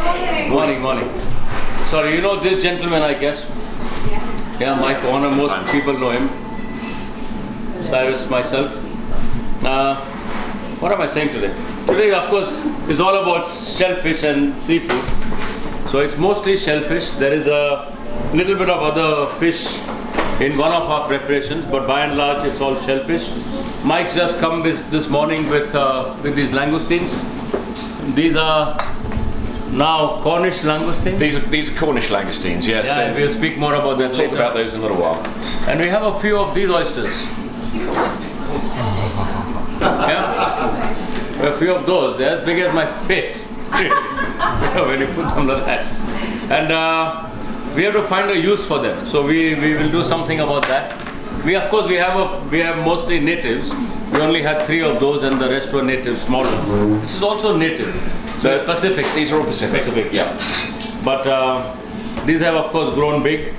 Morning, morning. Sorry, you know this gentleman, I guess? Yes. Yeah, Mike Warner, most people know him. Cyrus, myself. What am I saying today? Today, of course, is all about shellfish and seafood. So it's mostly shellfish. There is a little bit of other fish in one of our preparations, but by and large, it's all shellfish. Mike's just come this morning with these langoustines. These are now Cornish langoustines. These are Cornish langoustines, yes. Yeah, we'll speak more about that later. We'll talk about those in a little while. And we have a few of these oysters. Yeah, a few of those. They're as big as my face when you put them like that. And we have to find a use for them. So we will do something about that. We have mostly natives. We only had 3 of those, and the rest were native, small ones. This is also native. So Pacific. These are all Pacific. Yeah. But these have, of course, grown big.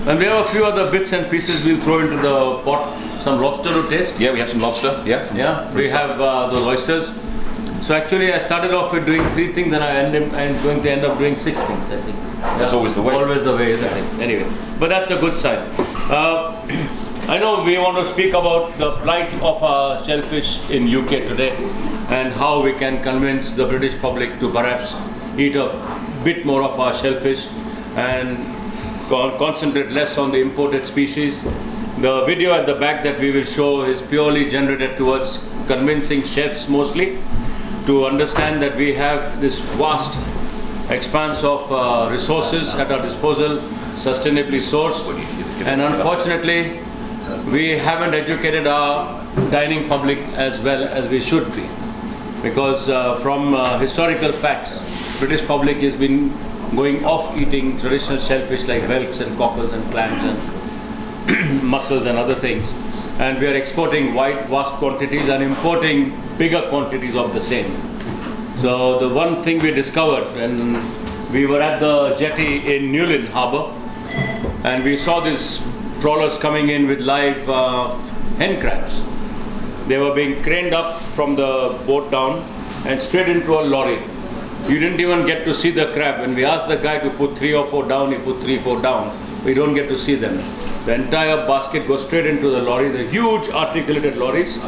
And we have a few other bits and pieces we'll throw into the pot. Some lobster to taste. Yeah, we have some lobster. Yeah. We have those oysters. So actually, I started off with doing 3 things, and I'm going to end up doing 6 things, I think. That's always the way. Always the way, isn't it? Anyway, but that's a good sign. I know we want to speak about the plight of our shellfish in UK today, and how we can convince the British public to perhaps eat a bit more of our shellfish and concentrate less on the imported species. The video at the back that we will show is purely generated towards convincing chefs mostly to understand that we have this vast expanse of resources at our disposal, sustainably sourced, and unfortunately we haven't educated our dining public as well as we should be, because from historical facts, British public has been going off eating traditional shellfish like whelks and cockles and clams and mussels and other things, and we are exporting vast quantities and importing bigger quantities of the same. So the one thing we discovered, and we were at the jetty in Newlyn Harbour, and we saw these trawlers coming in with live hen crabs. They were being craned up from the boat down and straight into a lorry. You didn't even get to see the crab. When we asked the guy to put 3 or 4 down, he put 3 or 4 down. We don't get to see them. The entire basket goes straight into the lorry, the huge articulated lorries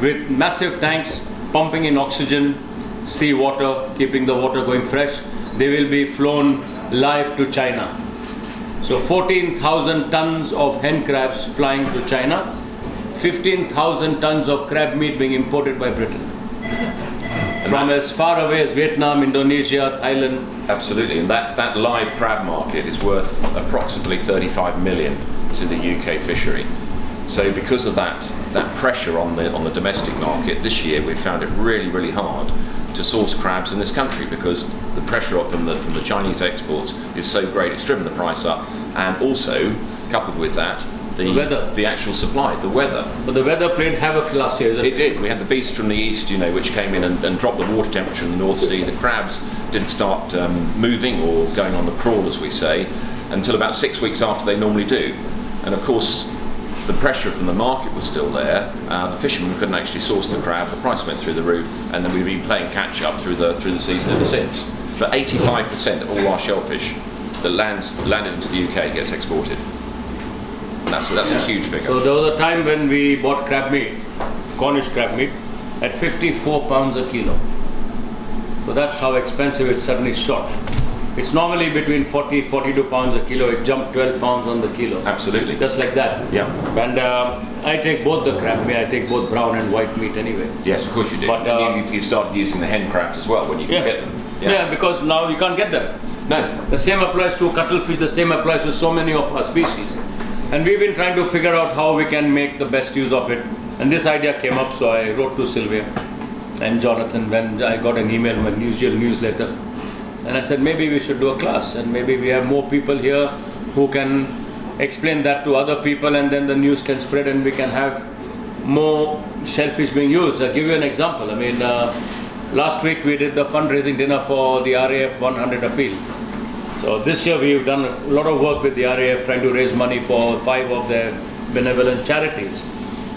with massive tanks pumping in oxygen, sea water, keeping the water going fresh. They will be flown live to China. So 14,000 tons of hen crabs flying to China, 15,000 tons of crab meat being imported by Britain. From as far away as Vietnam, Indonesia, Thailand. Absolutely, and that live crab market is worth approximately 35 million to the UK fishery. So because of that pressure on the domestic market this year, we've found it really hard to source crabs in this country, because the pressure from the Chinese exports is so great. It's driven the price up, and also coupled with that, the weather, the actual supply, the weather. But the weather played havoc last year, isn't it? It did. We had the beast from the east, which came in and dropped the water temperature in the North Sea. The crabs didn't start moving or going on the crawl, as we say, until about 6 weeks after they normally do. And of course, the pressure from the market was still there. The fishermen couldn't actually source the crab. The price went through the roof, and then we've been playing catch up through the season ever since. But 85% of all our shellfish that landed into the UK gets exported. And that's a huge figure. So there was a time when we bought crab meat, Cornish crab meat, at 54 pounds a kilo. So that's how expensive it suddenly shot. It's normally between 42 pounds a kilo. It jumped 12 pounds on the kilo. Absolutely. Just like that. Yeah. And I take both the crab meat. I take both brown and white meat anyway. Yes, of course you did. But you started using the hen crabs as well when you can get them. Yeah, because now you can't get them. No. The same applies to cuttlefish. The same applies to so many of our species. And we've been trying to figure out how we can make the best use of it. And this idea came up, so I wrote to Sylvia and Jonathan when I got an email, my newsletter. And I said, maybe we should do a class, and maybe we have more people here who can explain that to other people, and then the news can spread and we can have more shellfish being used. I'll give you an example. I mean, last week we did the fundraising dinner for the RAF 100 appeal. So this year we've done a lot of work with the RAF trying to raise money for 5 of their benevolent charities.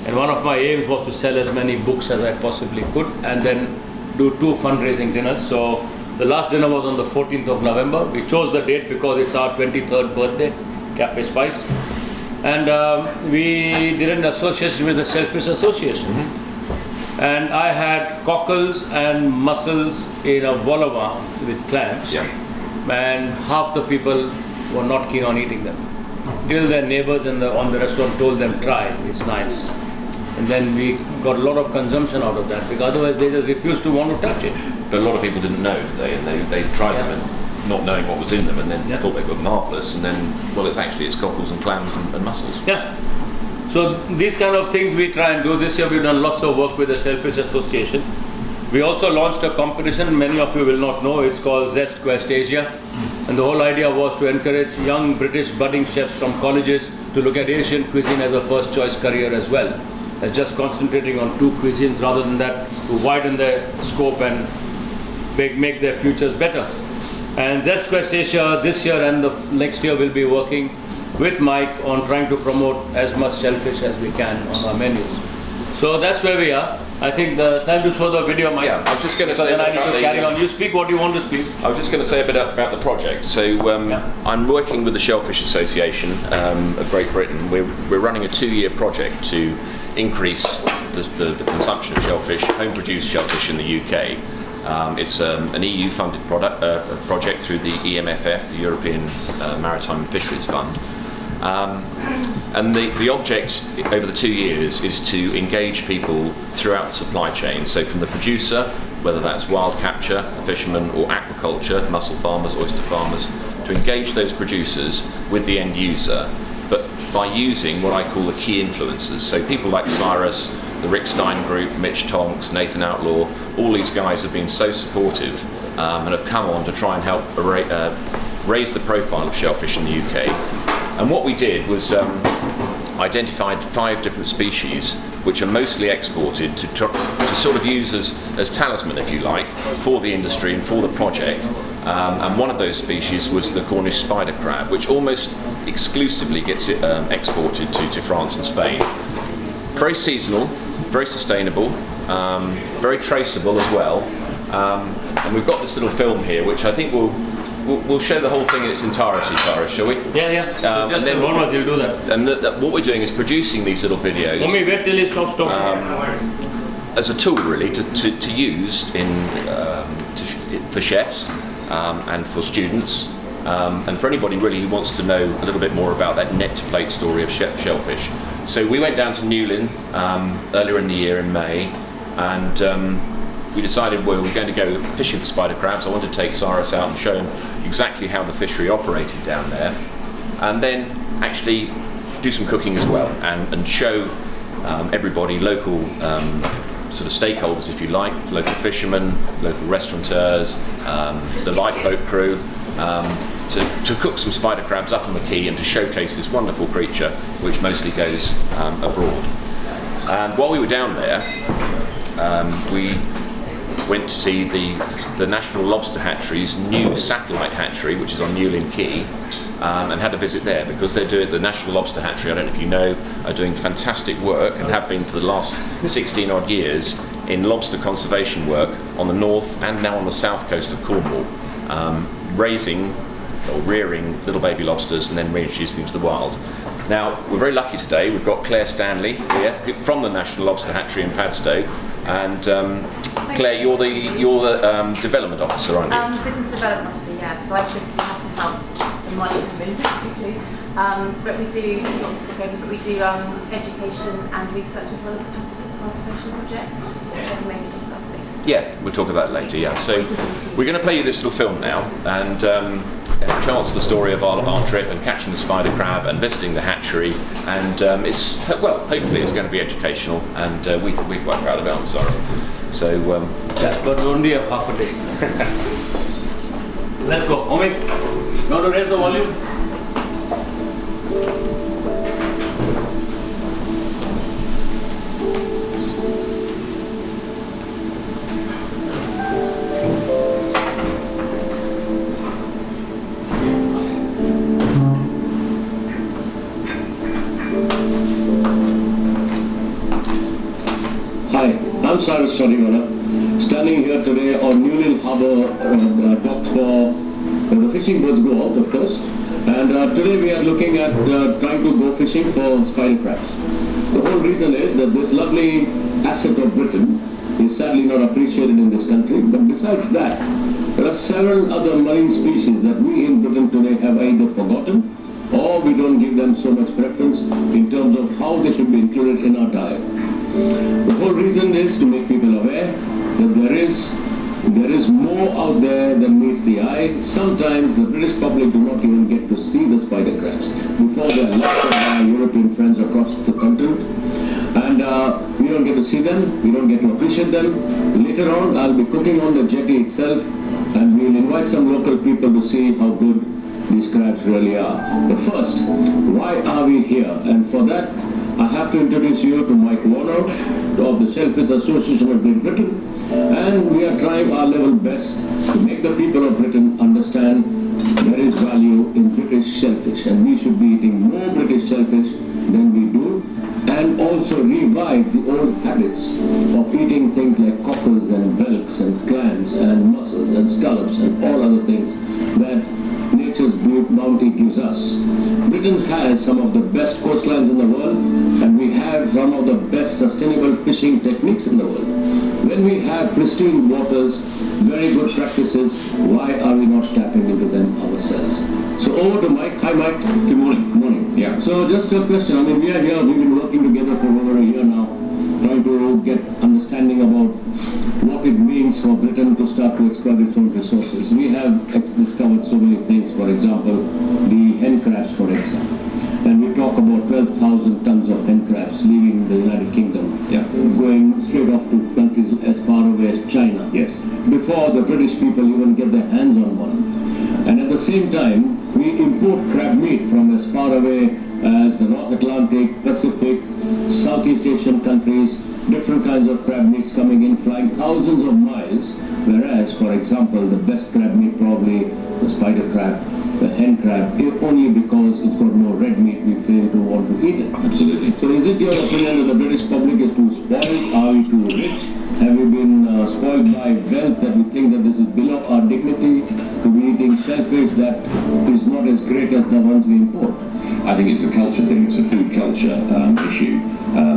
And one of my aims was to sell as many books as I possibly could and then do 2 fundraising dinners. So The last dinner was on the 14th of November. We chose the date because it's our 23rd birthday, Café Spice. And we did an association with the Shellfish Association. And I had cockles and mussels in a vol au vent with clams. Yeah. And half the people were not keen on eating them. Till their neighbors on the restaurant told them, try, it's nice. And then we got a lot of consumption out of that, because otherwise they just refused to want to touch it. But a lot of people didn't know, did they? And they tried them and not knowing what was in them, and then thought they were marvellous. And then, well, it's cockles and clams and mussels. Yeah. So these kind of things we try and do. This year we've done lots of work with the Shellfish Association. We also launched a competition, many of you will not know, it's called Zest Quest Asia. And the whole idea was to encourage young British budding chefs from colleges to look at Asian cuisine as a first choice career as well. As just concentrating on two cuisines, rather than that, to widen their scope and make their futures better. And Zest Quest Asia this year and the next year will be working with Mike on trying to promote as much shellfish as we can on our menus. So that's where we are. I think the time to show the video, Mike. Yeah, I was just going to say. Then I need to carry on. You speak what you want to speak. I was just going to say a bit about the project. So I'm working with the Shellfish Association of Great Britain. We're running a 2-year project to increase the consumption of shellfish, home-produced shellfish in the UK. It's an EU-funded project through the EMFF, the European Maritime and Fisheries Fund. And the object over the 2 years is to engage people throughout the supply chain. So from the producer, whether that's wild capture, fishermen, or aquaculture, mussel farmers, oyster farmers, to engage those producers with the end user, but by using what I call the key influencers. So people like Cyrus, the Rick Stein Group, Mitch Tonks, Nathan Outlaw, all these guys have been so supportive and have come on to try and help raise the profile of shellfish in the UK. And what we did was identified 5 different species which are mostly exported to sort of use as talisman, if you like, for the industry and for the project. And one of those species was the Cornish spider crab, which almost exclusively gets exported to France and Spain. Very seasonal, very sustainable, very traceable as well. And we've got this little film here, which I think we'll show the whole thing in its entirety, Cyrus, shall we? Yeah. And then you'll do that. And what we're doing is producing these little videos. Let me wait till it stops talking. As a tool, really, to use for chefs and for students, and for anybody really who wants to know a little bit more about that net to plate story of shellfish. So we went down to Newlyn earlier in the year in May, and we decided we were going to go fishing for spider crabs. I wanted to take Cyrus out and show him exactly how the fishery operated down there, and then actually do some cooking as well, and show everybody, local sort of stakeholders, if you like, local fishermen, local restaurateurs, the lifeboat crew, to cook some spider crabs up on the quay and to showcase this wonderful creature which mostly goes abroad. And while we were down there, we went to see the National Lobster Hatchery's new satellite hatchery, which is on Newlyn Quay, and had a visit there, because they're doing the National Lobster Hatchery, I don't know if you know, are doing fantastic work and have been for the last 16 odd years in lobster conservation work on the north and now on the south coast of Cornwall, raising or rearing little baby lobsters and then reintroducing them to the wild. Now, we're very lucky today. We've got Claire Stanley here from the National Lobster Hatchery in Padstow, and Claire, you're the development officer, aren't you? Business development officer, yeah. So I just have to help the money move, basically. But we do education and research as well as the conservation project, which I can maybe discuss later. Yeah, we'll talk about it later. Yeah. So we're going to play you this little film now, and chance the story of our trip and catching the spider crab and visiting the hatchery, and hopefully it's going to be educational, and we're quite proud of it, aren't we, Cyrus? So but only a half a day. Let's go. Omid, you want to raise the volume? Hi, I'm Cyrus Todiwala. standing here today on Newlyn Harbour docks for the fishing boats go out, of course. And today we are looking at trying to go fishing for spider crabs. The whole reason is that this lovely asset of Britain is sadly not appreciated in this country. But besides that, there are several other marine species that we in Britain today have either forgotten or we don't give them so much preference in terms of how they should be included in our diet. The whole reason is to make people aware that there is more out there than meets the eye. Sometimes the British public do not even get to see the spider crabs before they are left by our European friends across the continent. And we don't get to see them, we don't get to appreciate them. Later on, I'll be cooking on the jetty itself, and we'll invite some local people to see how good these crabs really are. But first, why are we here? And for that, I have to introduce you to Mike Warner of the Shellfish Association of Great Britain. And we are trying our level best to make the people of Britain understand there is value in British shellfish, and we should be eating more British shellfish than we do, and also revive the old habits of eating things like cockles and whelks and clams and mussels and scallops and all other things that nature's bounty gives us. Britain has some of the best coastlines in the world, and we have some of the best sustainable fishing techniques in the world. When we have pristine waters, very good practices, why are we not tapping into them ourselves? So over to Mike. Hi Mike. Good morning. Good morning. Yeah. So just a question, I mean we are here, we've been working together for over a year now, trying to get understanding about what it means for Britain to start to exploit its own resources. We have discovered so many things, for example, the hen crabs for example. And we talk about 12,000 tons of hen crabs leaving the United Kingdom, going straight off to countries as far away as China. Yes. Before the British people even get their hands on one. And at the same time, we import crab meat from as far away as the North Atlantic, Pacific, Southeast Asian countries, different kinds of crab meats coming in, flying thousands of miles, whereas, for example, the best crab meat probably the spider crab, the hen crab, only because it's got no red meat, we fail to want to eat it. Absolutely. So is it your opinion that the British public is too spoiled? Are we too rich? Have we been spoiled by wealth that we think that this is below our dignity to be eating shellfish that is not as great as the ones we import? I think it's a culture thing, it's a food culture issue.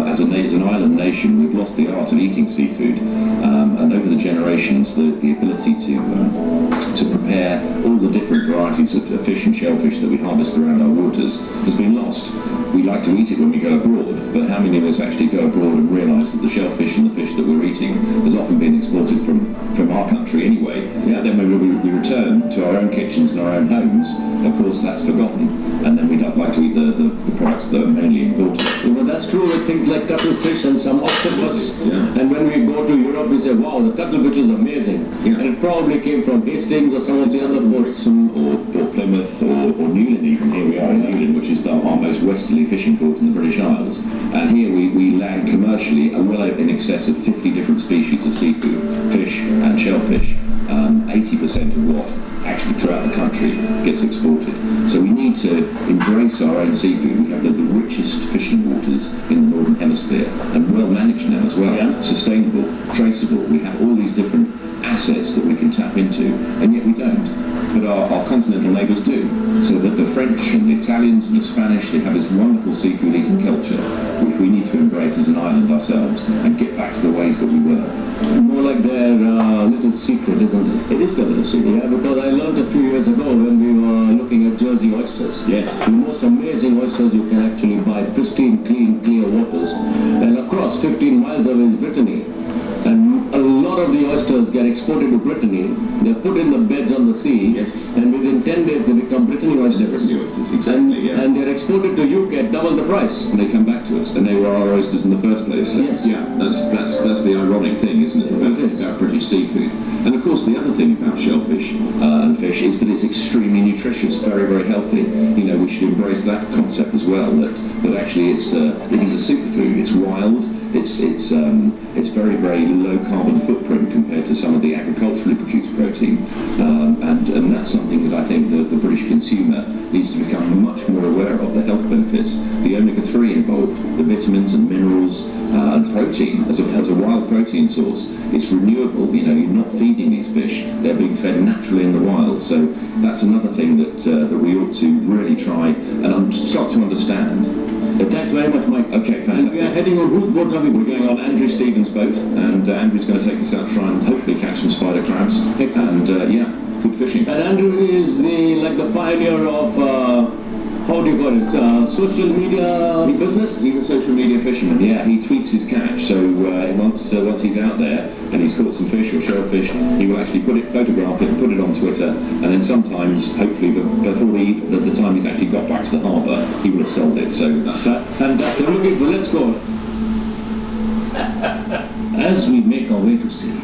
As an island nation, we've lost the art of eating seafood, and over the generations, the ability to prepare all the different varieties of fish and shellfish that we harvest around our waters has been lost. We like to eat it when we go abroad, but how many of us actually go abroad and realise that the shellfish and the fish that we're eating has often been exported from our country anyway? Yeah. Then when we return to our own kitchens and our own homes, of course that's forgotten, and then we don't like to eat the products that are mainly imported. Yeah, but that's true with things like cuttlefish and some octopus. Yeah. And when we go to Europe, we say, wow, the cuttlefish is amazing. Yeah. And it probably came from Hastings or some of the other ports. Or Plymouth or Newlyn even. Here we are in Newlyn, which is our most westerly fishing port in the British Isles. And here we land commercially well in excess of 50 different species of seafood, fish and shellfish. 80% of what actually throughout the country gets exported. So we need to embrace our own seafood. We have the richest fishing waters in the Northern Hemisphere, and well managed now as well. Yeah. Sustainable, traceable. We have all these different assets that we can tap into, and yet we don't. But our continental neighbours do. So that the French and the Italians and the Spanish, they have this wonderful seafood eating culture, which we need to embrace as an island ourselves and get back to the ways that we were. More like their little secret, isn't it? It is the little secret. Yeah, because I learned a few years ago when we were looking at Jersey oysters. Yes. The most amazing oysters you can actually buy, pristine, clean, clear waters. And across 15 miles away is Brittany. And a lot of the oysters get exported to Brittany. They're put in the beds on the sea. Yes. And within 10 days they become Brittany oysters. Brittany oysters, exactly, yeah. And they're exported to UK at double the price. And they come back to us, and they were our oysters in the first place. So, Yes. yeah, that's the ironic thing, isn't it, about British seafood. And of course, the other thing about shellfish and fish is that it's extremely nutritious, very, very healthy. You know, we should embrace that concept as well. That actually it is a superfood. It's wild. It's very, very low carbon footprint compared to some of the agriculturally produced protein, and that's something that I think that the British consumer needs to become much more aware of the health benefits, the omega-3 involved, the vitamins and minerals, and protein as a wild protein source. It's renewable. You know, you're not feeding these fish; they're being fed naturally in the wild. So that's another thing that that we ought to really try and start to understand. Thanks very much, Mike. Okay, fantastic. And we are heading on whose boat are we? We're going on Andrew Stevens' boat, and Andrew's going to take us out to try and hopefully catch some spider crabs. Excellent. And yeah, good fishing. And Andrew is the pioneer of how do you call it? Social media business. He's a social media fisherman. Yeah, he tweets his catch. So once he's out there and he's caught some fish or shellfish, he will actually photograph it, and put it on Twitter, and then sometimes, hopefully, before the time he's actually got back to the harbour, he will have sold it. So that's fantastic. Looking for, let's go. As we make our way to sea,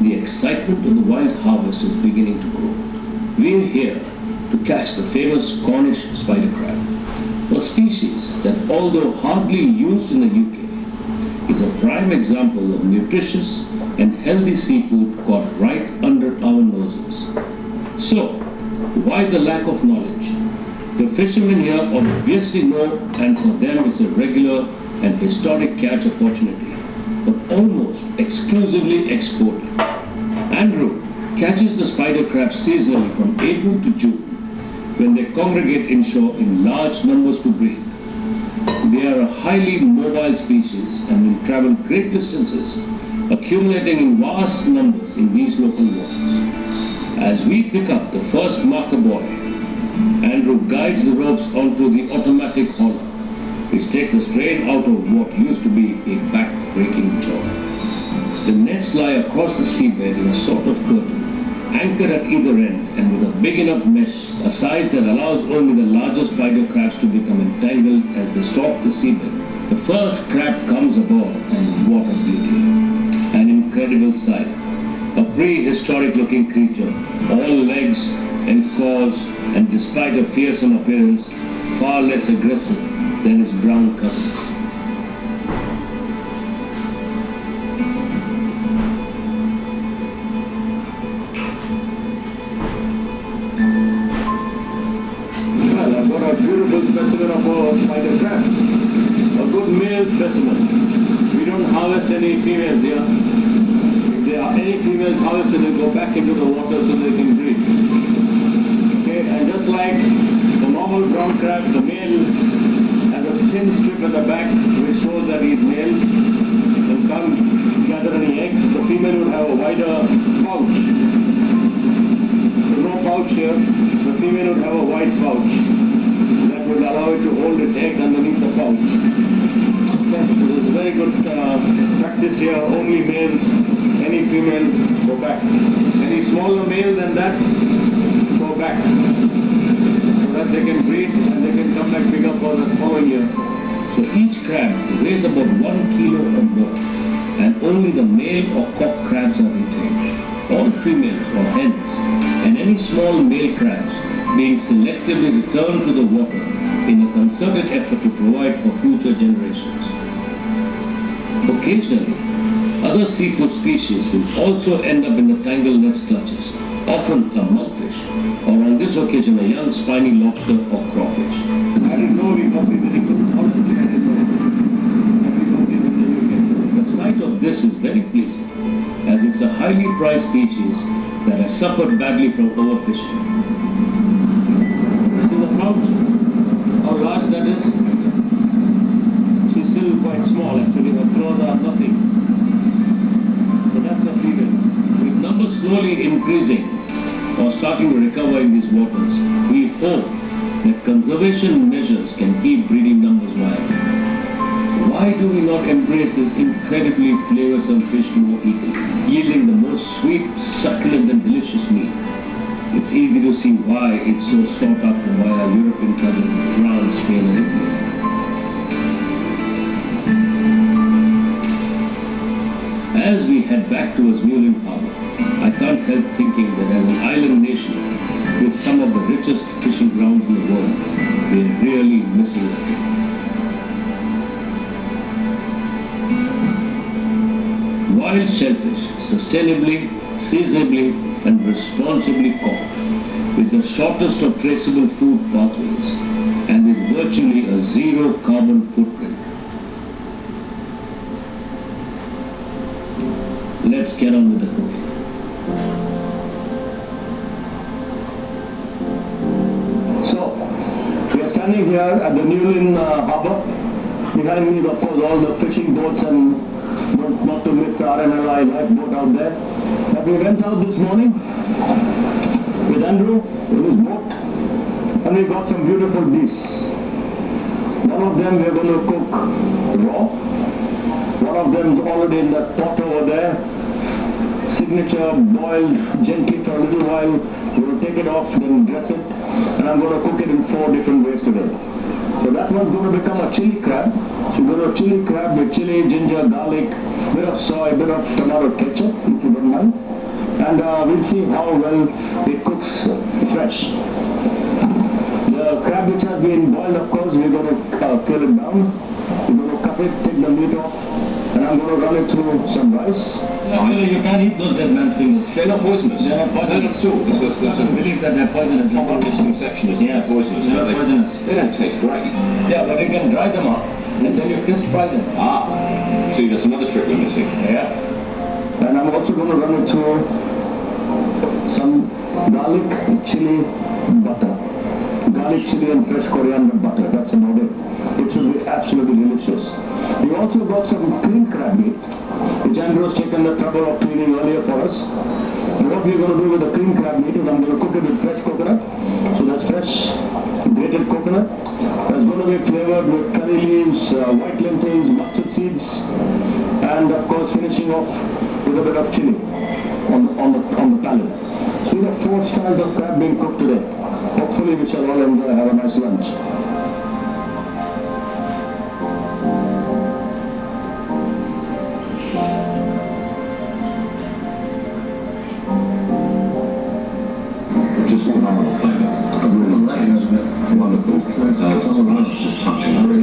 the excitement of the wild harvest is beginning to grow. We're here to catch the famous Cornish spider crab, a species that, although hardly used in the UK, is a prime example of nutritious and healthy seafood caught right under our noses. So, why the lack of knowledge? The fishermen here obviously know, and for them it's a regular and historic catch opportunity, but almost exclusively exported. Andrew catches the spider crab seasonally from April to June, when they congregate inshore in large numbers to breed. They are a highly mobile species and will travel great distances, accumulating in vast numbers in these local waters. As we pick up the first marker buoy, Andrew guides the ropes onto the automatic hauler, which takes the strain out of what used to be a back-breaking chore. The nets lie across the seabed in a sort of curtain, anchored at either end and with a big enough mesh, a size that allows only the larger spider crabs to become entangled as they stalk the seabed. The first crab comes aboard, and what a beauty. An incredible sight. A prehistoric looking creature, all legs and claws, and despite a fearsome appearance, far less aggressive than his brown cousins. A beautiful specimen of a spider crab. A good male specimen. We don't harvest any females here. If there are any females harvested, they go back into the water so they can breed. Okay, and just like the normal brown crab, the male has a thin strip at the back which shows that he is male and can't gather any eggs. The female would have a wider pouch. So no pouch here. The female would have a wide pouch that would allow it to hold its eggs underneath the pouch. Okay, so there's very good practice here. Only males, any female, go back. Any smaller male than that, go back. So that they can breed and they can come back bigger for the following year. So each crab weighs about 1 kilo or more, and only the male or cock crabs are retained. All females or hens and any small male crabs being selectively returned to the water in a concerted effort to provide for future generations. Occasionally, other seafood species will also end up in the tangled nest clutches, often a mudfish, or on this occasion a young spiny lobster or crawfish. I didn't know we got very good. Honestly, I didn't know. The sight of this is very pleasing, as it's a highly prized species that has suffered badly from overfishing. See the pouch, how large that is? She's still quite small actually, her claws are nothing. But that's a female. With numbers slowly increasing or starting to recover in these waters, we hope that conservation measures can keep breeding numbers wild. Why do we not embrace this incredibly flavorsome fish more eagerly, yielding the most sweet, succulent and delicious meat? It's easy to see why it's so sought after by our European cousins in France, Spain and Italy. As we head back towards Newland Harbour, I can't help thinking that as an island nation with some of the richest fishing grounds in the world, we're really missing it. Wild shellfish, sustainably, seasonably and responsibly caught, with the shortest of traceable food pathways and with virtually a zero carbon footprint. Let's get on with the cooking. So, we are standing here at the Newlyn harbour. Behind me, of course, all the fishing boats and not to miss the RNLI lifeboat out there. But we went out this morning with Andrew in his boat and we got some beautiful dishes. One of them we are going to cook raw. One of them is already in that pot over there. Signature, boiled gently for a little while. We're going to take it off, then dress it, and I'm going to cook it in 4 different ways today. So that one's going to become a chili crab. So we're going to chili crab with chili, ginger, garlic, bit of soy, bit of tomato ketchup, if you don't mind. And we'll see how well it cooks fresh. The crab which has been boiled, of course, we're going to kill it down. We're going to cut it, take the meat off, and I'm going to run it through some rice. Actually, you can't eat those dead man's fingers. They're not poisonous. They're not poisonous. No, not at all. There's I believe that they're poisonous. common misconception is that Yes, they're poisonous. they're but poisonous. They don't taste great. Yeah, but you can dry them up and then you crisp fry them. Ah, see, that's another trick we're missing. Yeah. And I'm also going to run it through some garlic, chili, butter. Garlic, chili and fresh coriander butter. That's about it. It should be absolutely delicious. We also got some clean crab meat, which Andrew has taken the trouble of cleaning earlier for us. And what we're going to do with the clean crab meat is I'm going to cook it with fresh coconut. So that's fresh grated coconut. That's going to be flavored with curry leaves, white lentils, mustard seeds, and of course finishing off with a bit of chili on the palate. So we have 4 styles of crab being cooked today. Hopefully we shall all enjoy, have a nice lunch. Just phenomenal flavour. Really tastes wonderful. The spice is just punching through.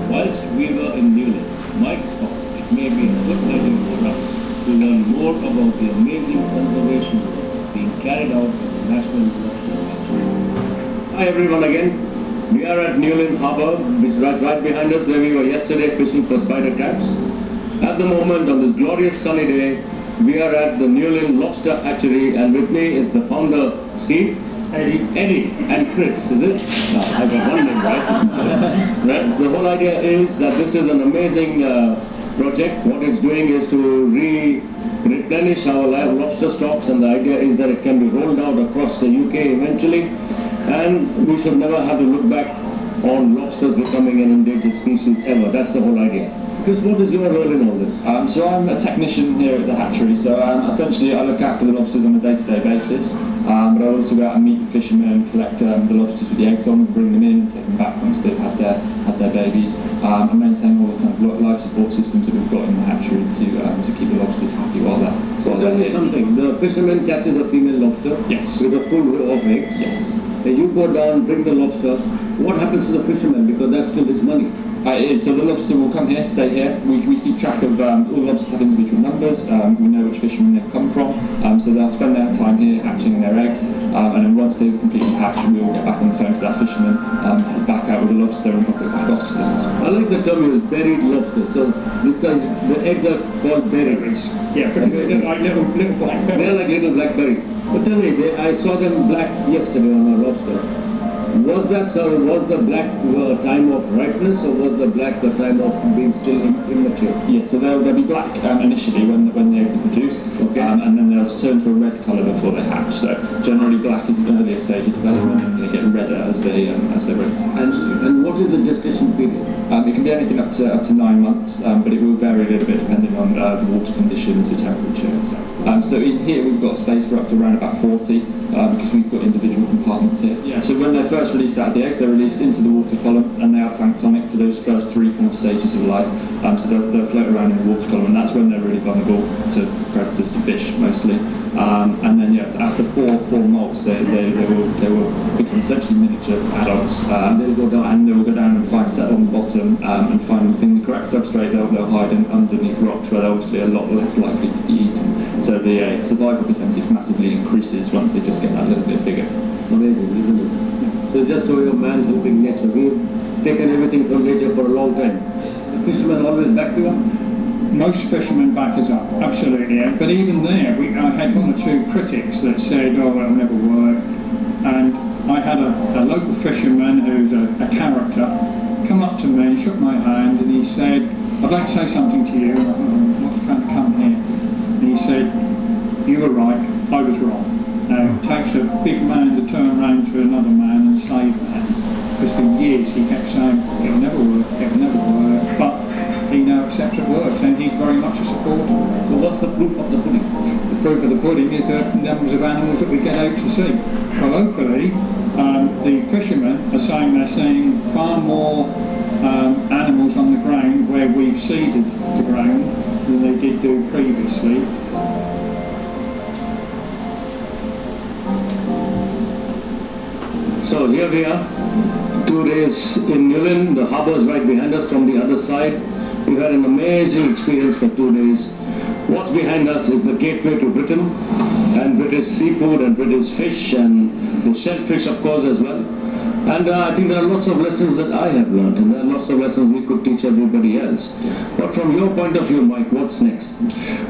Whilst we were in Newlyn, Mike thought it may be a good idea for us to learn more about the amazing conservation work being carried out at the National Lobster Hatchery. Hi everyone again. We are at Newlyn Harbour, which is right behind us where we were yesterday fishing for spider crabs. At the moment, on this glorious sunny day, we are at the Newlyn Lobster Hatchery and with me is the founder, Steve. Eddie and Chris, is it? No, I got one name right. Right. The whole idea is that this is an amazing project. What it's doing is to replenish our lobster stocks, and the idea is that it can be rolled out across the UK eventually, and we should never have to look back on lobsters becoming an endangered species ever. That's the whole idea. Chris, what is your role in all this? So I'm a technician here at the hatchery, so essentially I look after the lobsters on a day-to-day basis, but I also go out and meet fishermen and collect the lobsters with the eggs on, bring them in, take them back once they've had their babies, and maintain all the kind of life support systems that we've got in the hatchery to keep the lobsters happy while they're Tell me here. something. The fisherman catches a female lobster Yes. with a full row of eggs. Yes. And you go down, bring the lobster. What happens to the fisherman? Because that's still his money. It is. So the lobster will come here, stay here. We keep track of all the lobsters have individual numbers. We know which fishermen they've come from. So they'll spend their time here hatching their eggs. And then once they've completely hatched, we will get back on the phone to that fisherman, head back out with the lobster and drop it back off to them. I like the term you use, buried lobster. So this time the eggs are called buried. Yeah, because they're like little black They're berries. like little blackberries. But tell me, I saw them black yesterday on our lobster. Was the black time of ripeness, or was the black the time of being still immature? Yes, so they'll be black initially when the eggs are produced, Okay. and then they'll turn to a red colour before they hatch. So generally black is an earlier stage of development, and they get redder as they're ready to hatch. And what is the gestation period? It can be anything up to 9 months, but it will vary a little bit depending on the water conditions, the temperature, etc. So in here we've got space for up to around about 40, because we've got individual compartments departments here. Yeah, so when they're first released out of the eggs, they're released into the water column, and they are planktonic for those first 3 kind of stages of life. So they'll float around in the water column, and that's when they're really vulnerable to predators, to fish mostly. And then after four molts, they will become essentially miniature adults. They will go down, and they will go down and settle on the bottom and find within the correct substrate. They'll hide underneath rocks where they're obviously a lot less likely to be eaten. So the survival percentage massively increases once they just get that little bit bigger. Amazing, isn't it? So just go your man helping nature. We've taken everything from nature for a long time. The fishermen always back to us. Most fishermen back us up, absolutely. Yeah. But even there, I had 1 or 2 critics that said, oh, it'll never work. And I had a local fisherman who's a character come up to me and shook my hand, and he said, I'd like to say something to you. What's trying to come here? And he said, you were right, I was wrong. Now, it takes a big man to turn around to another man and say that. Because for years he kept saying, it'll never work, it'll never work. But he now accepts it works, and he's very much a supporter. So what's the proof of the pudding? The proof of the pudding is the numbers of animals that we get out to sea. So locally, the fishermen are saying they're seeing far more animals on the ground where we've seeded the ground than they did do previously. So here we are, 2 days in Newlyn, the harbour is right behind us from the other side. We've had an amazing experience for 2 days. What's behind us is the gateway to Britain, and British seafood and British fish, and the shellfish of course as well. And I think there are lots of lessons that I have learned, and there are lots of lessons we could teach everybody else. But from your point of view, Mike, what's next?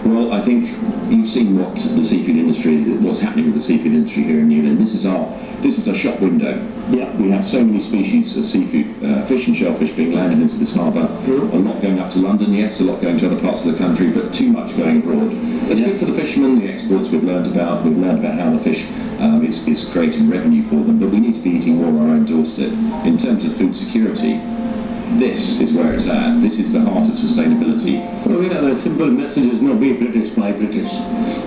Well, I think you've seen what the seafood industry, what's happening with the seafood industry here in Newlyn. This is our shop window. Yeah. We have so many species of seafood, fish and shellfish being landed into this harbour. A lot going up to London, yes, a lot going to other parts of the country, but too much going abroad. It's good for the fishermen, the exports we've learned about how the fish is creating revenue for them, but we need to be eating more on our own doorstep. In terms of food security, this is where it's at. This is the heart of sustainability. So we have a simple message is no, be British, buy British.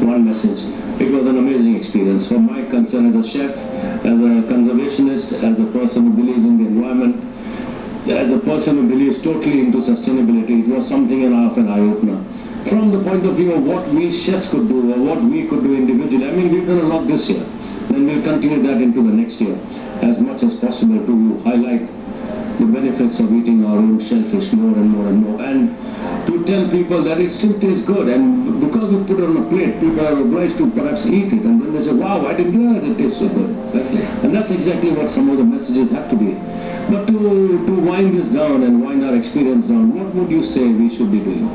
One message. It was an amazing experience. From my concern as a chef, as a conservationist, as a person who believes in the environment, as a person who believes totally into sustainability, it was something of an eye-opener. From the point of view of what we chefs could do or what we could do individually, I mean, we've done a lot this year. Then we'll continue that into the next year as much as possible to highlight the benefits of eating our own shellfish more and more and more, and to tell people that it still tastes good, and because we put it on a plate, people are obliged to perhaps eat it, and then they say, wow, I didn't realize it tastes so good. Exactly. And that's exactly what some of the messages have to be. But to wind this down and wind our experience down, what would you say we should be doing?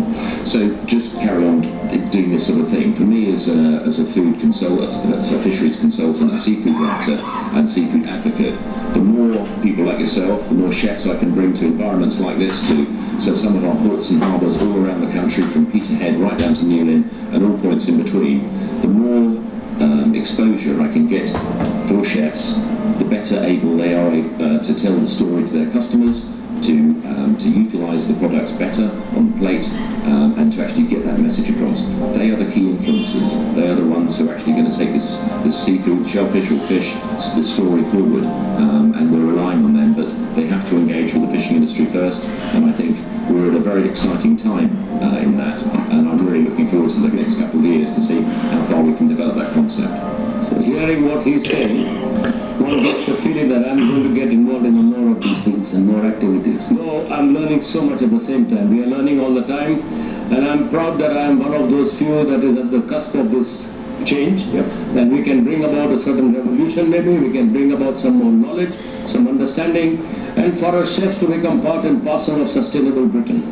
So just carry on doing this sort of thing. For me as a food consultant, a fisheries consultant, a seafood writer and seafood advocate, the more people like yourself, the more chefs I can bring to environments like this, so some of our ports and harbours all around the country, from Peterhead right down to Newlyn and all points in between, the more exposure I can get for chefs, the better able they are to tell the story to their customers, to utilise the products better on the plate, and to actually get that message across. They are the key influencers. They are the ones who are actually going to take this seafood, shellfish or fish, this story forward, and we're relying on them, but they have to engage with the fishing industry first, and I think we're at a very exciting time in that, and I'm really looking forward to the next couple of years to see how far we can develop that concept. So hearing what he's saying, one gets the feeling that I'm going to get involved in more of these things and more activities. No, I'm learning so much at the same time. We are learning all the time, and I'm proud that I am one of those few that is at the cusp of this change. Yep. That we can bring about a certain revolution, maybe we can bring about some more knowledge, some understanding, and for our chefs to become part and parcel of sustainable Britain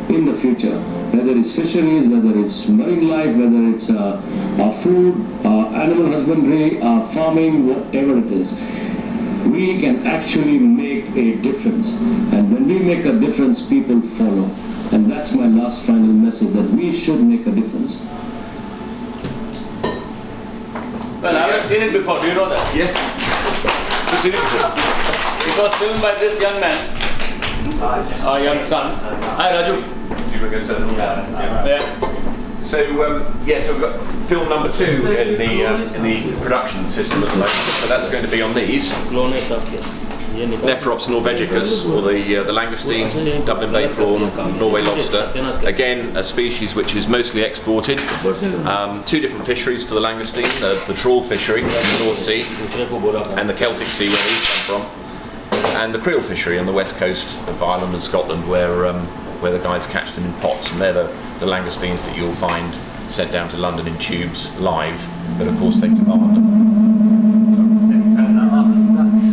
in the future, whether it's fisheries, whether it's marine life, whether it's our food, our animal husbandry, our farming, whatever it is. We can actually make a difference, and when we make a difference, people follow. And that's my last final message, that we should make a difference. Well, I haven't seen it before. Do you know that? Yes. You've seen it before? It was filmed by this young man, our young son. Hi, Raju. You were going to turn it on. Yeah. So so we've got film number 2 in the production system at the moment. So that's going to be on these Nephrops norvegicus, or the langoustine, Dublin bay prawn, Norway lobster. Again, a species which is mostly exported. 2 different fisheries for the langoustine: the trawl fishery in the North Sea, and the Celtic Sea where these come from, and the creel fishery on the west coast of Ireland and Scotland, where the guys catch them in pots, and they're the langoustines that you'll find sent down to London in tubes live, but of course they demand them. Turn that off. That's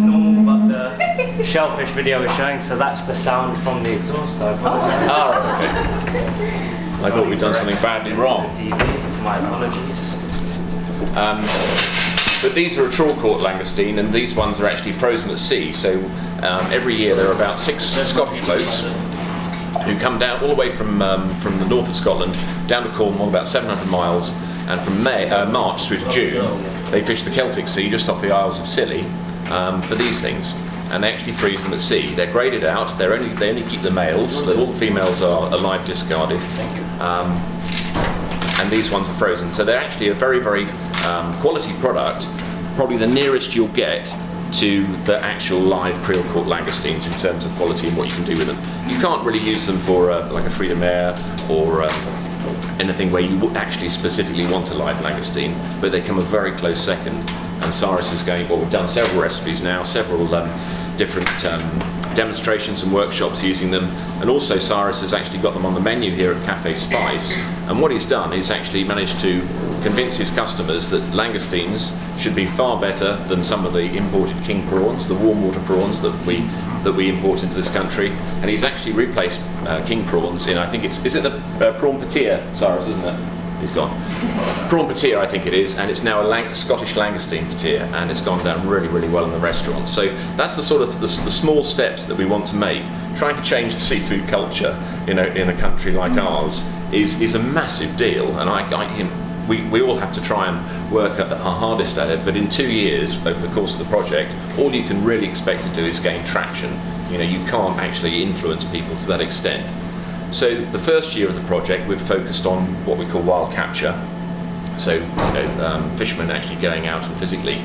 normal, but the shellfish video is showing, so that's the sound from the exhaust. Okay. I thought we'd done something badly wrong. My apologies. But these are a trawl caught langoustine, and these ones are actually frozen at sea. So every year there are about 6 Scottish boats who come down all the way from the north of Scotland down to Cornwall, about 700 miles, and from March through to June they fish the Celtic Sea just off the Isles of Scilly for these things, and they actually freeze them at sea. They're graded out. They only keep the males. So all the females are alive discarded. Thank you. And these ones are frozen. So they're actually a very, very quality product, probably the nearest you'll get to the actual live creel caught langoustines in terms of quality and what you can do with them. You can't really use them for like a fruit de mer or anything where you actually specifically want a live langoustine, but they come a very close second. And Cyrus is going, well, we've done several recipes now, several different demonstrations and workshops using them, and also Cyrus has actually got them on the menu here at Café Spice, and what he's done is actually managed to convince his customers that langoustines should be far better than some of the imported king prawns, the warm water prawns that we import into this country, and he's actually replaced king prawns in, I think is it the prawn patia, Cyrus, isn't it? He's gone. Prawn patia, I think it is, and it's now a Scottish langoustine patia, and it's gone down really, really well in the restaurant. So that's the sort of the small steps that we want to make. Trying to change the seafood culture, in a country like ours is a massive deal, and we all have to try and work our hardest at it. But in 2 years, over the course of the project, all you can really expect to do is gain traction. You can't actually influence people to that extent. So the first year of the project, we've focused on what we call wild capture. So fishermen actually going out and physically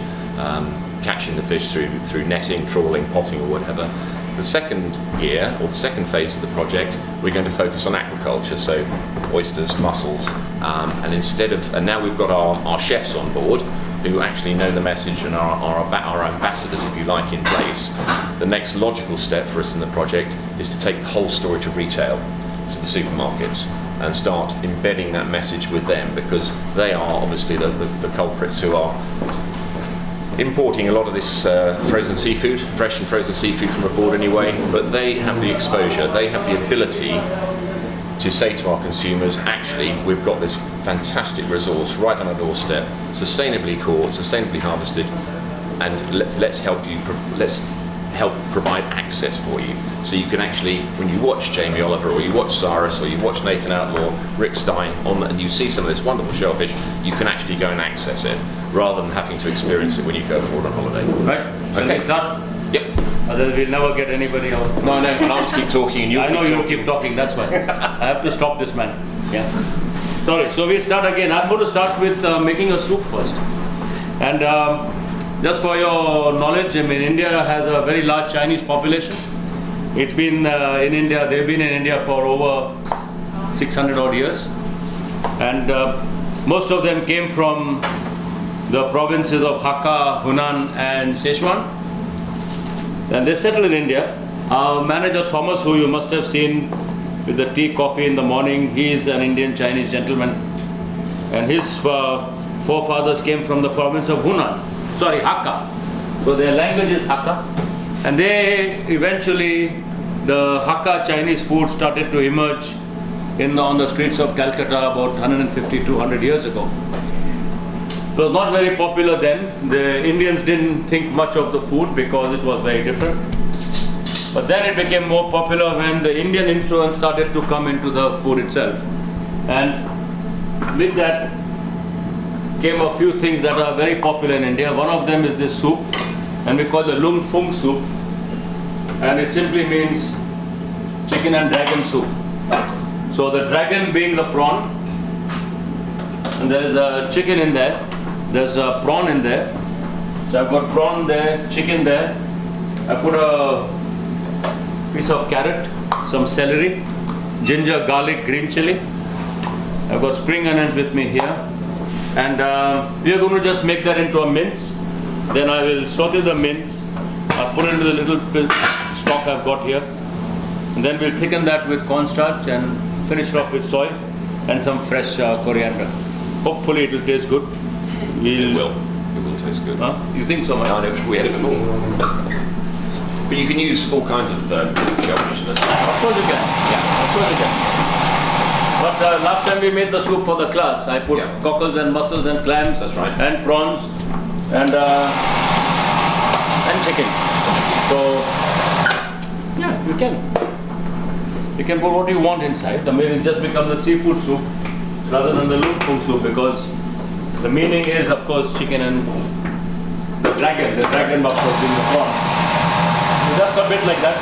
catching the fish through netting, trawling, potting, or whatever. The second year, or the second phase of the project, we're going to focus on aquaculture, so oysters, mussels, and now we've got our chefs on board who actually know the message and are ambassadors, if you like, in place. The next logical step for us in the project is to take the whole story to retail, to the supermarkets, and start embedding that message with them, because they are obviously the culprits who are importing a lot of this frozen seafood, fresh and frozen seafood from abroad anyway, but they have the exposure, they have the ability to say to our consumers, actually, we've got this fantastic resource right on our doorstep, sustainably caught, sustainably harvested, and let's help provide access for you. So you can actually, when you watch Jamie Oliver, or you watch Cyrus, or you watch Nathan Outlaw, Rick Stein, and you see some of this wonderful shellfish, you can actually go and access it, rather than having to experience it when you go abroad on holiday. Right? Okay. It's not. Yep. Otherwise we'll never get anybody out. No, and I'll just keep talking, and you'll keep talking, that's why. I have to stop this man. Yeah. Sorry, so we start again. I'm going to start with making a soup first. And just for your knowledge, India has a very large Chinese population. It's been in India, they've been in India for over 600 odd years. And most of them came from the provinces of Hakka, Hunan and Sichuan. And they settled in India. Our manager Thomas, who you must have seen with the tea, coffee in the morning, he is an Indian Chinese gentleman. And his forefathers came from the province of Hakka. So their language is Hakka. And they eventually, the Hakka Chinese food started to emerge on the streets of Calcutta about 150, 200 years ago. It was not very popular then. The Indians didn't think much of the food because it was very different. But then it became more popular when the Indian influence started to come into the food itself. And with that came a few things that are very popular in India. One of them is this soup, and we call it the lung fung soup. And it simply means chicken and dragon soup. So the dragon being the prawn, and there is a chicken in there, there's a prawn in there. So I've got prawn there, chicken there. I put a piece of carrot, some celery, ginger, garlic, green chili. I've got spring onions with me here. And we are going to just make that into a mince. Then I will saute the mince. I'll put it into the little bit stock I've got here. And then we'll thicken that with cornstarch and finish it off with soy and some fresh coriander. Hopefully it will taste good. It will. It will taste good. Huh? You think so, man? I know, we had it before. But you can use all kinds of shellfish in this. Of course you can. Yeah. Of course you can. But last time we made the soup for the class, I put cockles and mussels and clams. That's right. And prawns and chicken. So yeah, you can. You can put what you want inside. I mean, it just becomes a seafood soup rather than the lukfung soup, because the meaning is, of course, chicken and the dragon of course being the prawn. So just a bit like that.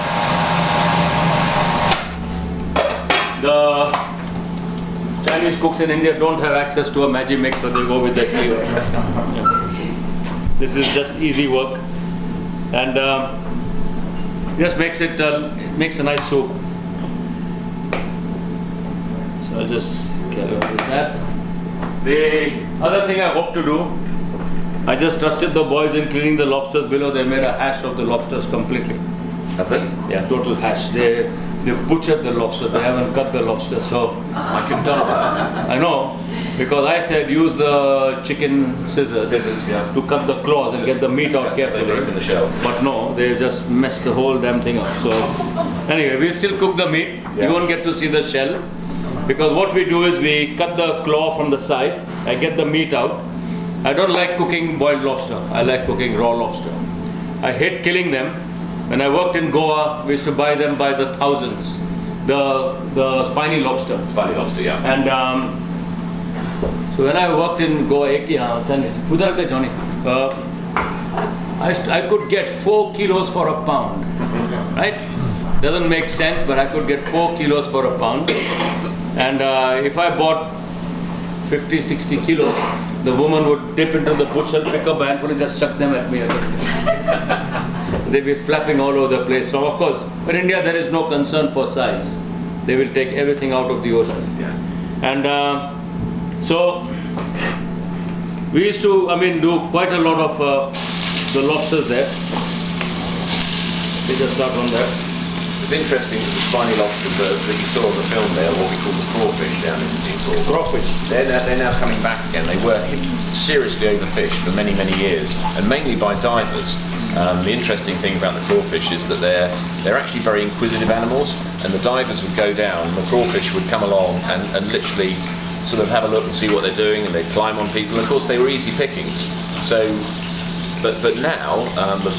The Chinese cooks in India don't have access to a magic mix, so they go with the cleaver. This is just easy work, and just makes it makes a nice soup. So I'll just carry on with that. The other thing I hope to do, I just trusted the boys in cleaning the lobsters below. They made a hash of the lobsters completely. Have they? Yeah, total hash. They butchered the lobster. They haven't cut the lobster. So I couldn't tell that. I know, because I said use the chicken scissors Yeah. to cut the claws and get the meat out carefully. They broke in the shell. But no, they just messed the whole damn thing up. So anyway, we'll still cook the meat. You won't get to see the shell, because what we do is we cut the claw from the side. I get the meat out. I don't like cooking boiled lobster. I like cooking raw lobster. I hate killing them. When I worked in Goa, we used to buy them by the thousands. The spiny lobster. Spiny lobster, yeah. And so when I worked in Goa, Johnny, I could get 4 kilos for a pound, right? Doesn't make sense, but I could get 4 kilos for a pound. And if I bought 50, 60 kilos, the woman would dip into the butcher, pick up a handful and just chuck them at me again. They'd be flapping all over the place. So of course, in India there is no concern for size. They will take everything out of the ocean. Yeah. And so we used to, do quite a lot of the lobsters there. We just start on that. It's interesting that the spiny lobsters that you saw in the film there, what we call the crawfish down in Deepwater. Crawfish. They're now coming back again. They were seriously overfished for many, many years, and mainly by divers. The interesting thing about the crawfish is that they're actually very inquisitive animals, and the divers would go down, and the crawfish would come along and literally sort of have a look and see what they're doing, and they'd climb on people. And of course, they were easy pickings. So, but now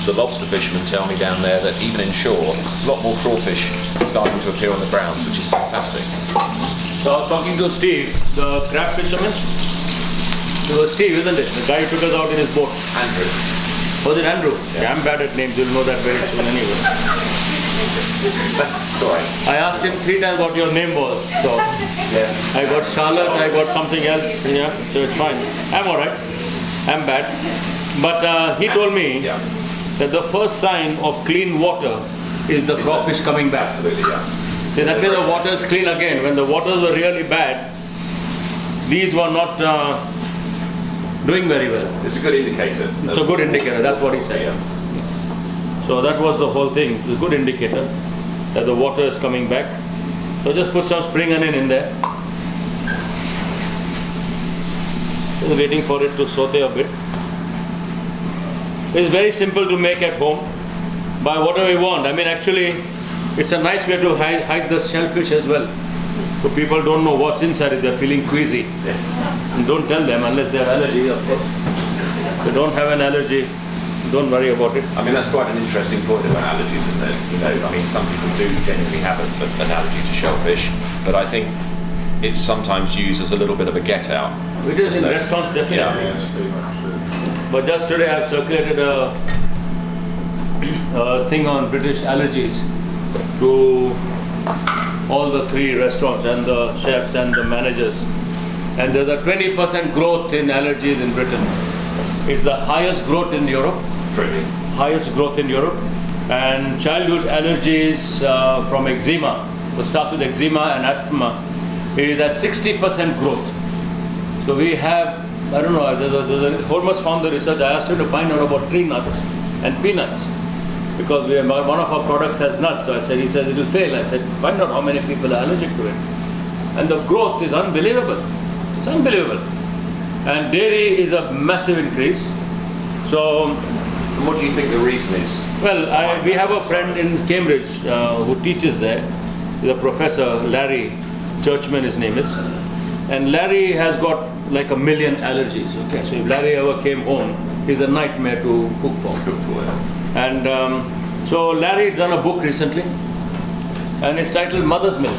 the lobster fishermen tell me down there that even inshore, a lot more crawfish are starting to appear on the grounds, which is fantastic. So I was talking to Steve, the crab fisherman. It was Steve, isn't it? The guy who took us out in his boat. Andrew. Was it Andrew? Yeah, I'm bad at names, you'll know that very soon anyway. Sorry. I asked him 3 times what your name was, so Yeah. I got Charlotte, I got something else, yeah, so it's fine. I'm alright, I'm bad. But he told me that the first sign of clean water is the crawfish coming back. Absolutely, yeah. See, that means the water is clean again. When the waters were really bad, these were not doing very well. It's a good indicator. It's a good indicator, that's what he said. Yeah. So that was the whole thing. It's a good indicator that the water is coming back. So just put some spring onion in there. Just waiting for it to saute a bit. It's very simple to make at home. Buy whatever you want. Actually, it's a nice way to hide the shellfish as well. So people don't know what's inside if they're feeling queasy. And don't tell them unless they have allergy, of course. If they don't have an allergy, don't worry about it. That's quite an interesting point about allergies, isn't it? Some people do genuinely have an allergy to shellfish, but I think it's sometimes used as a little bit of a get out. It is in restaurants, definitely. Yeah. But just today I've circulated a thing on British allergies to all the 3 restaurants and the chefs and the managers. And there's a 20% growth in allergies in Britain. It's the highest growth in Europe. Really? Highest growth in Europe. And childhood allergies from eczema, so starts with eczema and asthma, is at 60% growth. So we have, I don't know, Holmes found the research. I asked him to find out about tree nuts and peanuts, because one of our products has nuts. So he said it will fail. I said, find out how many people are allergic to it. And the growth is unbelievable. It's unbelievable. And dairy is a massive increase. So what do you think the reason is? Well, we have a friend in Cambridge who teaches there. He's a professor, Larry Churchman his name is. And Larry has got like 1 million allergies. Okay, so if Larry ever came home, he's a nightmare to cook for. And so Larry done a book recently, and it's titled Mother's Milk.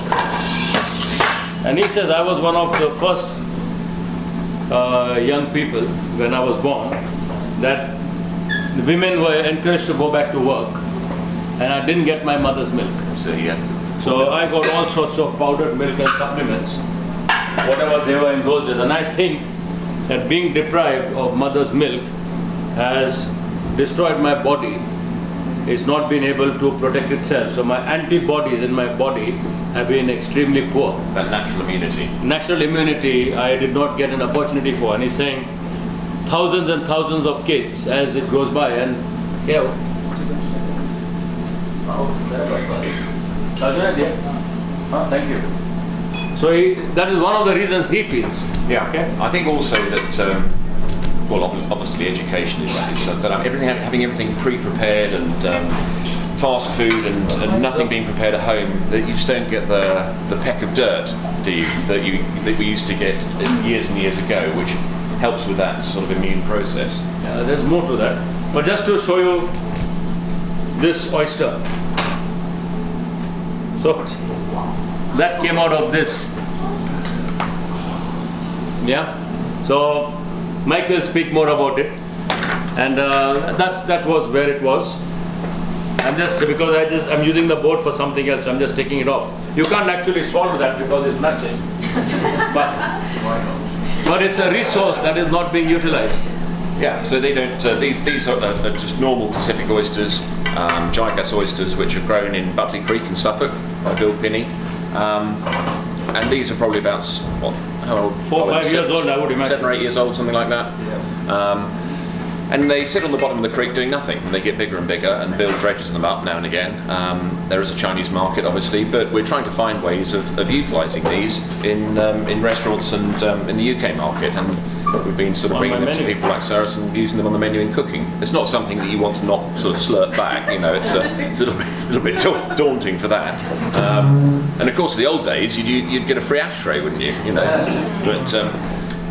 And he says, I was one of the first young people when I was born that the women were encouraged to go back to work, and I didn't get my mother's milk. So I got all sorts of powdered milk and supplements, whatever they were in those days. And I think that being deprived of mother's milk has destroyed my body. It's not been able to protect itself. So my antibodies in my body have been extremely poor. That natural immunity. Natural immunity I did not get an opportunity for. And he's saying thousands and thousands of kids as it goes by. And yeah. Thank you. So that is one of the reasons he feels. Yeah. Okay. I think also that, well, obviously education is but having everything pre-prepared and fast food and nothing being prepared at home, that you just don't get the peck of dirt, do you? That we used to get years and years ago, which helps with that sort of immune process. Yeah, there's more to that. But just to show you this oyster. So that came out of this. Yeah. So Mike will speak more about it. And that was where it was. I'm just, because I'm using the board for something else, I'm just taking it off. You can't actually swallow that because it's massive. But it's a resource that is not being utilized. Yeah, so they don't. These are just normal Pacific oysters, Gigas oysters, which are grown in Butley Creek in Suffolk by Bill Pinney, and these are probably about how old? 4 or 5 years old, I would imagine. 7 or 8 years old, something like that. Yeah. And they sit on the bottom of the creek doing nothing, and they get bigger and bigger, and Bill dredges them up now and again. There is a Chinese market, obviously, but we're trying to find ways of utilising these in restaurants and in the UK market, and we've been sort of bringing them to people like Cyrus and using them on the menu in cooking. It's not something that you want to not sort of slurp back, you know, it's a little bit daunting for that. And of course, in the old days, you'd get a free ashtray, wouldn't you? You know, but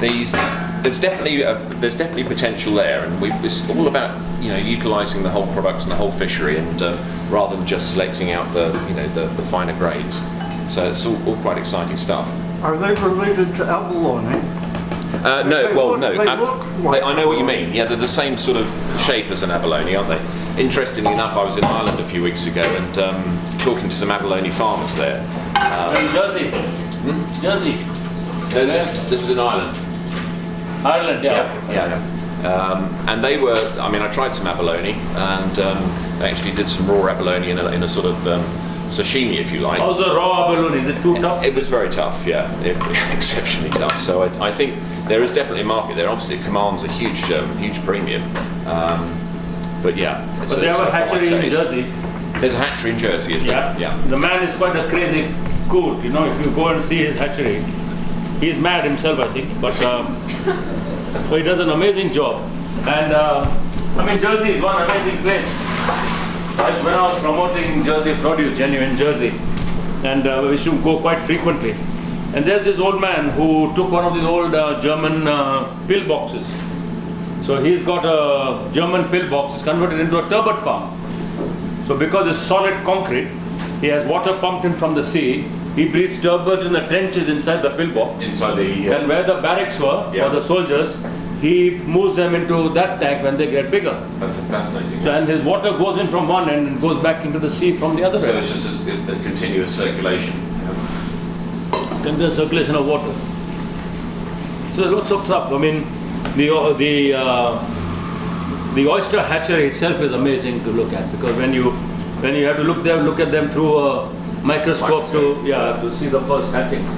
these. There's definitely potential there, and it's all about utilising the whole products and the whole fishery, and rather than just selecting out the finer grades. So it's all quite exciting stuff. Are they related to abalone? No. Like I know what you mean. Yeah, they're the same sort of shape as an abalone, aren't they? Interestingly enough, I was in Ireland a few weeks ago and talking to some abalone farmers there. Jersey. Jersey. No, this was in Ireland. Ireland, yeah. And they were, I mean, I tried some abalone, and they actually did some raw abalone in a sort of sashimi, if you like. How's the raw abalone? Is it too tough? It was very tough, yeah, exceptionally tough. So I think there is definitely a market there. Obviously, it commands a huge premium. But yeah, but they have a hatchery in Jersey. There's a hatchery in Jersey, is there? Yeah. The man is quite a crazy cook. You know, if you go and see his hatchery, he's mad himself, I think, but so he does an amazing job. And I mean, Jersey is one amazing place. When I was promoting Jersey produce, genuine Jersey, and we used to go quite frequently. And there's this old man who took one of these old German pill boxes. So he's got a German pill box, it's converted into a turbot farm. So because it's solid concrete, he has water pumped in from the sea. He breeds turbot in the trenches inside the pillbox. Inside the... And where the barracks were for the soldiers, he moves them into that tank when they get bigger. That's fascinating. So, and his water goes in from one end and goes back into the sea from the other So side. it's just a continuous circulation. Continuous circulation of water. So lots of stuff. I mean, the oyster hatchery itself is amazing to look at, because when you have to look at them through a microscope to see the first hatchings.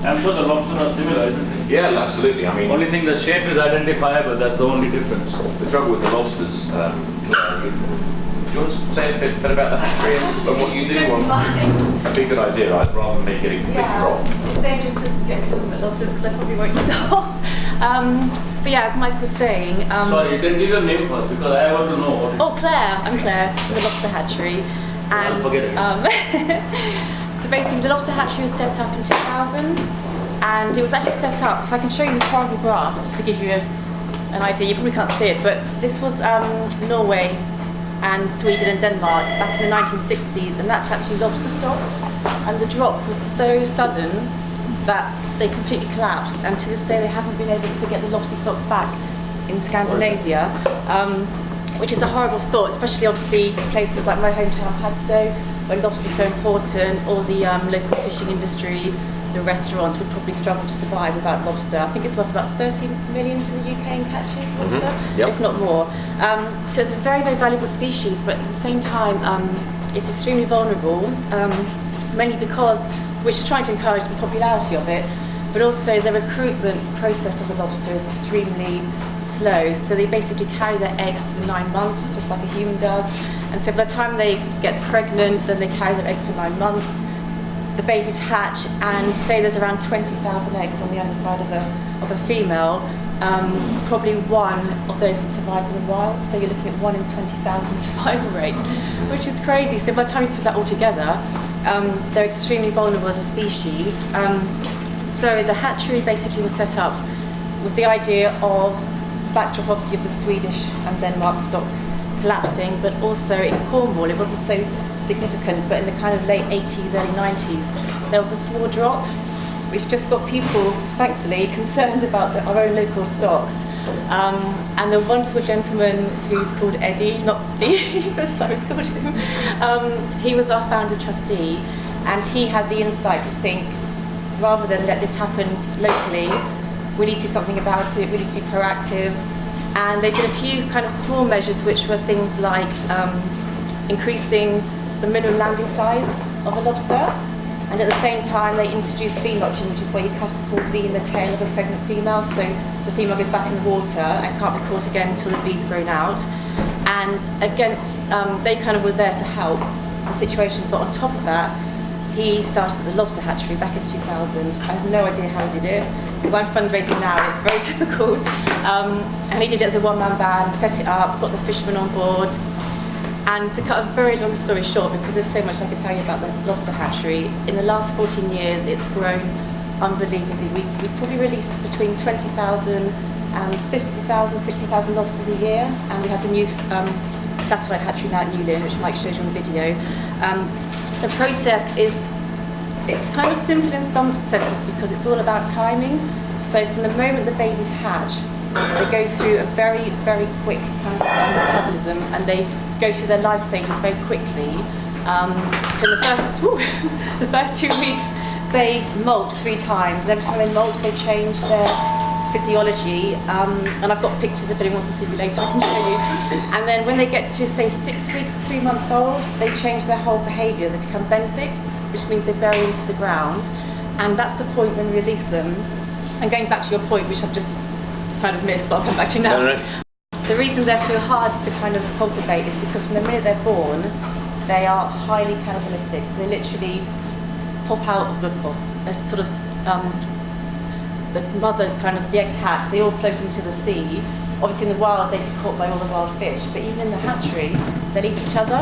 I'm sure the lobsters are similar, isn't it? Yeah, absolutely. I mean, Only thing, the shape is identifiable. That's the only difference. the trouble with the lobsters, Claire, do you want to say a bit about the hatchery and what you do? That'd be a good idea, right? Rather than make it a complete prop. It's dangerous to get talking about lobsters because I probably won't stop. But yeah, as Mike was saying. Sorry, you can give your name first, because I want to know what it is. Oh, Claire. I'm Claire from the Lobster Hatchery. And Forget it. so basically, the Lobster Hatchery was set up in 2000, and it was actually set up. If I can show you this horrible graph, just to give you an idea, you probably can't see it, but this was Norway and Sweden and Denmark back in the 1960s, and that's actually lobster stocks. And the drop was so sudden that they completely collapsed, and to this day they haven't been able to get the lobster stocks back in Scandinavia, which is a horrible thought, especially obviously to places like my hometown Padstow, where lobster is so important. All the local fishing industry, the restaurants would probably struggle to survive without lobster. I think it's worth about 30 million to the UK in catches, lobster, if not more. So it's a very, very valuable species, but at the same time, it's extremely vulnerable, mainly because we're just trying to encourage the popularity of it, but also the recruitment process of the lobster is extremely slow. So they basically carry their eggs for 9 months, just like a human does. And so by the time they get pregnant, then they carry their eggs for 9 months. The babies hatch, and say there's around 20,000 eggs on the underside of a female. Probably one of those would survive in the wild. So you're looking at 1 in 20,000 survival rate, which is crazy. So by the time you put that all together, they're extremely vulnerable as a species. So the hatchery basically was set up with the idea of backdrop obviously of the Swedish and Denmark stocks collapsing, but also in Cornwall it wasn't so significant, but in the kind of late 80s, early 90s, there was a small drop, which just got people, thankfully, concerned about our own local stocks. And the wonderful gentleman who's called Eddie, not Steve, as Cyrus called him, he was our founder trustee, and he had the insight to think, rather than let this happen locally, we need to do something about it, we need to be proactive. And they did a few kind of small measures, which were things like increasing the minimum landing size of a lobster, and at the same time they introduced V notching, which is where you cut a small V in the tail of a pregnant female, so the female goes back in the water and can't be caught again until the V's grown out. And they kind of were there to help the situation, but on top of that, he started the Lobster Hatchery back in 2000. I have no idea how he did it, because I'm fundraising now, it's very difficult. And he did it as a one-man band, set it up, got the fishermen on board. And to cut a very long story short, because there's so much I could tell you about the Lobster Hatchery, in the last 14 years it's grown unbelievably. We probably released between 20,000 and 50,000, 60,000 lobsters a year, and we have the new satellite hatchery now at Newlyn, which Mike showed you on the video. The process it's kind of simple in some senses because it's all about timing. So from the moment the babies hatch, they go through a very, very quick kind of metabolism, and they go through their life stages very quickly. So in the first 2 weeks, they molt 3 times, and every time they molt, they change their physiology. And I've got pictures if anyone wants to see me later, I can show you. And then when they get to say 6 weeks, 3 months old, they change their whole behaviour. They become benthic, which means they bury into the ground, and that's the point when we release them. And going back to your point, which I've just kind of missed, but I'll come back to now. No. The reason they're so hard to kind of cultivate is because from the minute they're born, they are highly cannibalistic. So they literally pop out of the sort of the mother kind of the eggs hatch. They all float into the sea. Obviously in the wild they'd be caught by all the wild fish, but even in the hatchery they'll eat each other.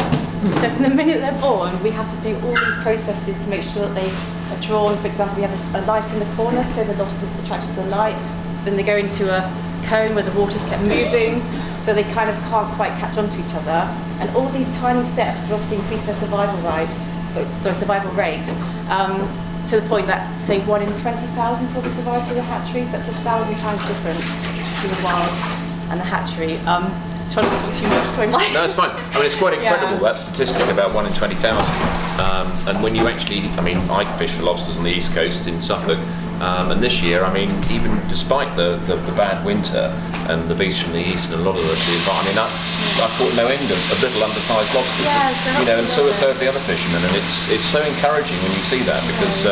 So from the minute they're born, we have to do all these processes to make sure that they are drawn. For example, we have a light in the corner, so the lobster attracts to the light. Then they go into a cone where the water's kept moving, so they kind of can't quite catch on to each other. And all these tiny steps obviously increase their survival rate, to the point that, say, 1 in 20,000 probably survive through the hatchery, so that's 1,000 times different. between the wild and the hatchery. Trying to talk too much, sorry, Mike. No, it's fine. I mean, it's quite incredible, that statistic about 1 in 20,000. And when you actually, I mean, I fish for lobsters on the East Coast in Suffolk, and this year, I mean, even despite the bad winter and the beasts from the east and a lot of the environment, I mean, I caught no end of little undersized lobsters, you know, and so have the other fishermen, and it's so encouraging when you see that, because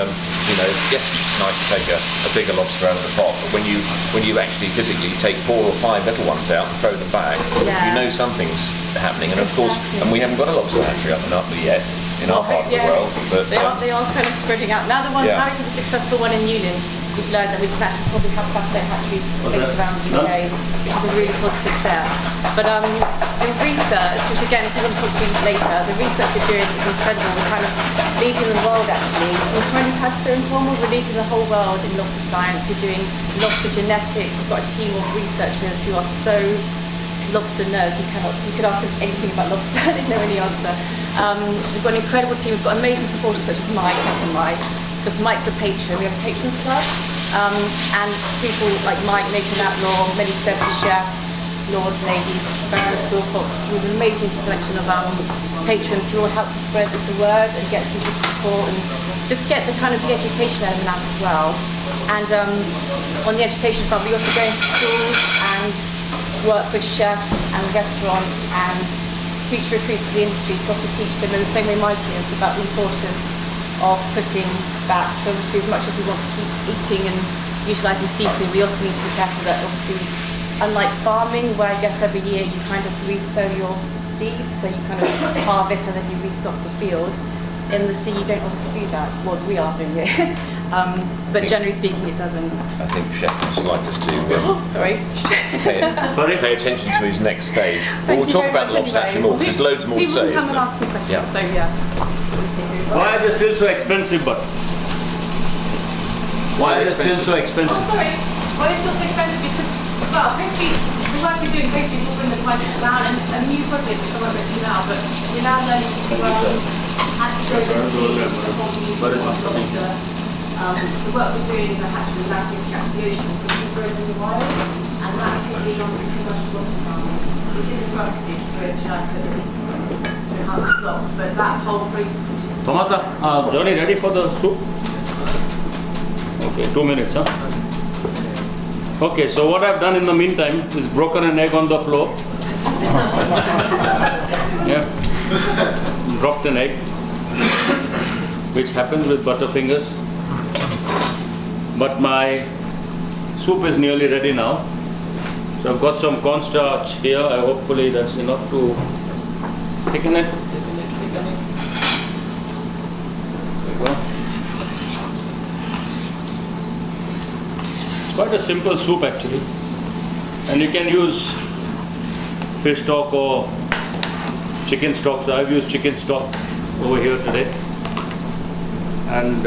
you know, yes, it's nice to take a bigger lobster out of the pot, but when you actually physically take 4 or 5 little ones out and throw them back, you know something's happening. And of course, and we haven't got a lobster hatchery up and up yet in our part of the world, but they are kind of spreading out. Now the successful one in Newlyn, we've learned that we can actually probably have Saturday hatcheries based around the UK, which is a really positive step. But in research, which again, if you want to talk to me later, the research we're doing is incredible. We're kind of leading the world actually. We're kind of Padstow informal, we're leading the whole world in lobster science. We're doing lobster genetics. We've got a team of researchers who are so lobster nerds. You could ask them anything about lobster, they know any answer. We've got an incredible team. We've got amazing supporters such as Mike, because Mike's a patron. We have a patrons club, and people like Mike, Nathan Outlaw, many celebrity chefs, lords, ladies, Baroness Wilcox, with an amazing selection of patrons who will help to spread the word and get people to support and just get the kind of the education element out as well. And on the education front, we also go into schools and work with chefs and restaurants and future recruits to the industry to also teach them in the same way Mike is about the importance of putting back. So obviously, as much as we want to keep eating and utilising seafood, we also need to be careful that obviously, unlike farming, where I guess every year you kind of resow your seeds, so you kind of harvest and then you restock the fields. In the sea, you don't obviously do that. Well, we are doing it. But generally speaking, it doesn't. I think Chef would like us to pay attention to his next stage. But we'll talk about the lobster hatchery more, because there's loads more to say, isn't there? So Why are they still so expensive, but? Why are they still so expensive? Oh, sorry. Why is it still so expensive? Because, well, hopefully, the work we're doing hopefully will bring the prices down, and a new project, which I won't mention now, but we're now learning to actually go to the whole new lobster. The work we're doing in the hatchery is actually attracts the ocean, so we grow in the wild, and that could lead on to commercial lobster farming, which isn't for us to do, it's very giant, but at least to enhance stocks. But that whole process, which is Tomasa, Johnny, ready for the soup? Okay, 2 minutes, huh? Okay, so what I've done in the meantime is broken an egg on the floor. Yeah, dropped an egg, which happens with butterfingers. But my soup is nearly ready now. So I've got some cornstarch here. Hopefully that's enough to thicken it. There we go. It's quite a simple soup actually. And you can use fish stock or chicken stock. So I've used chicken stock over here today. And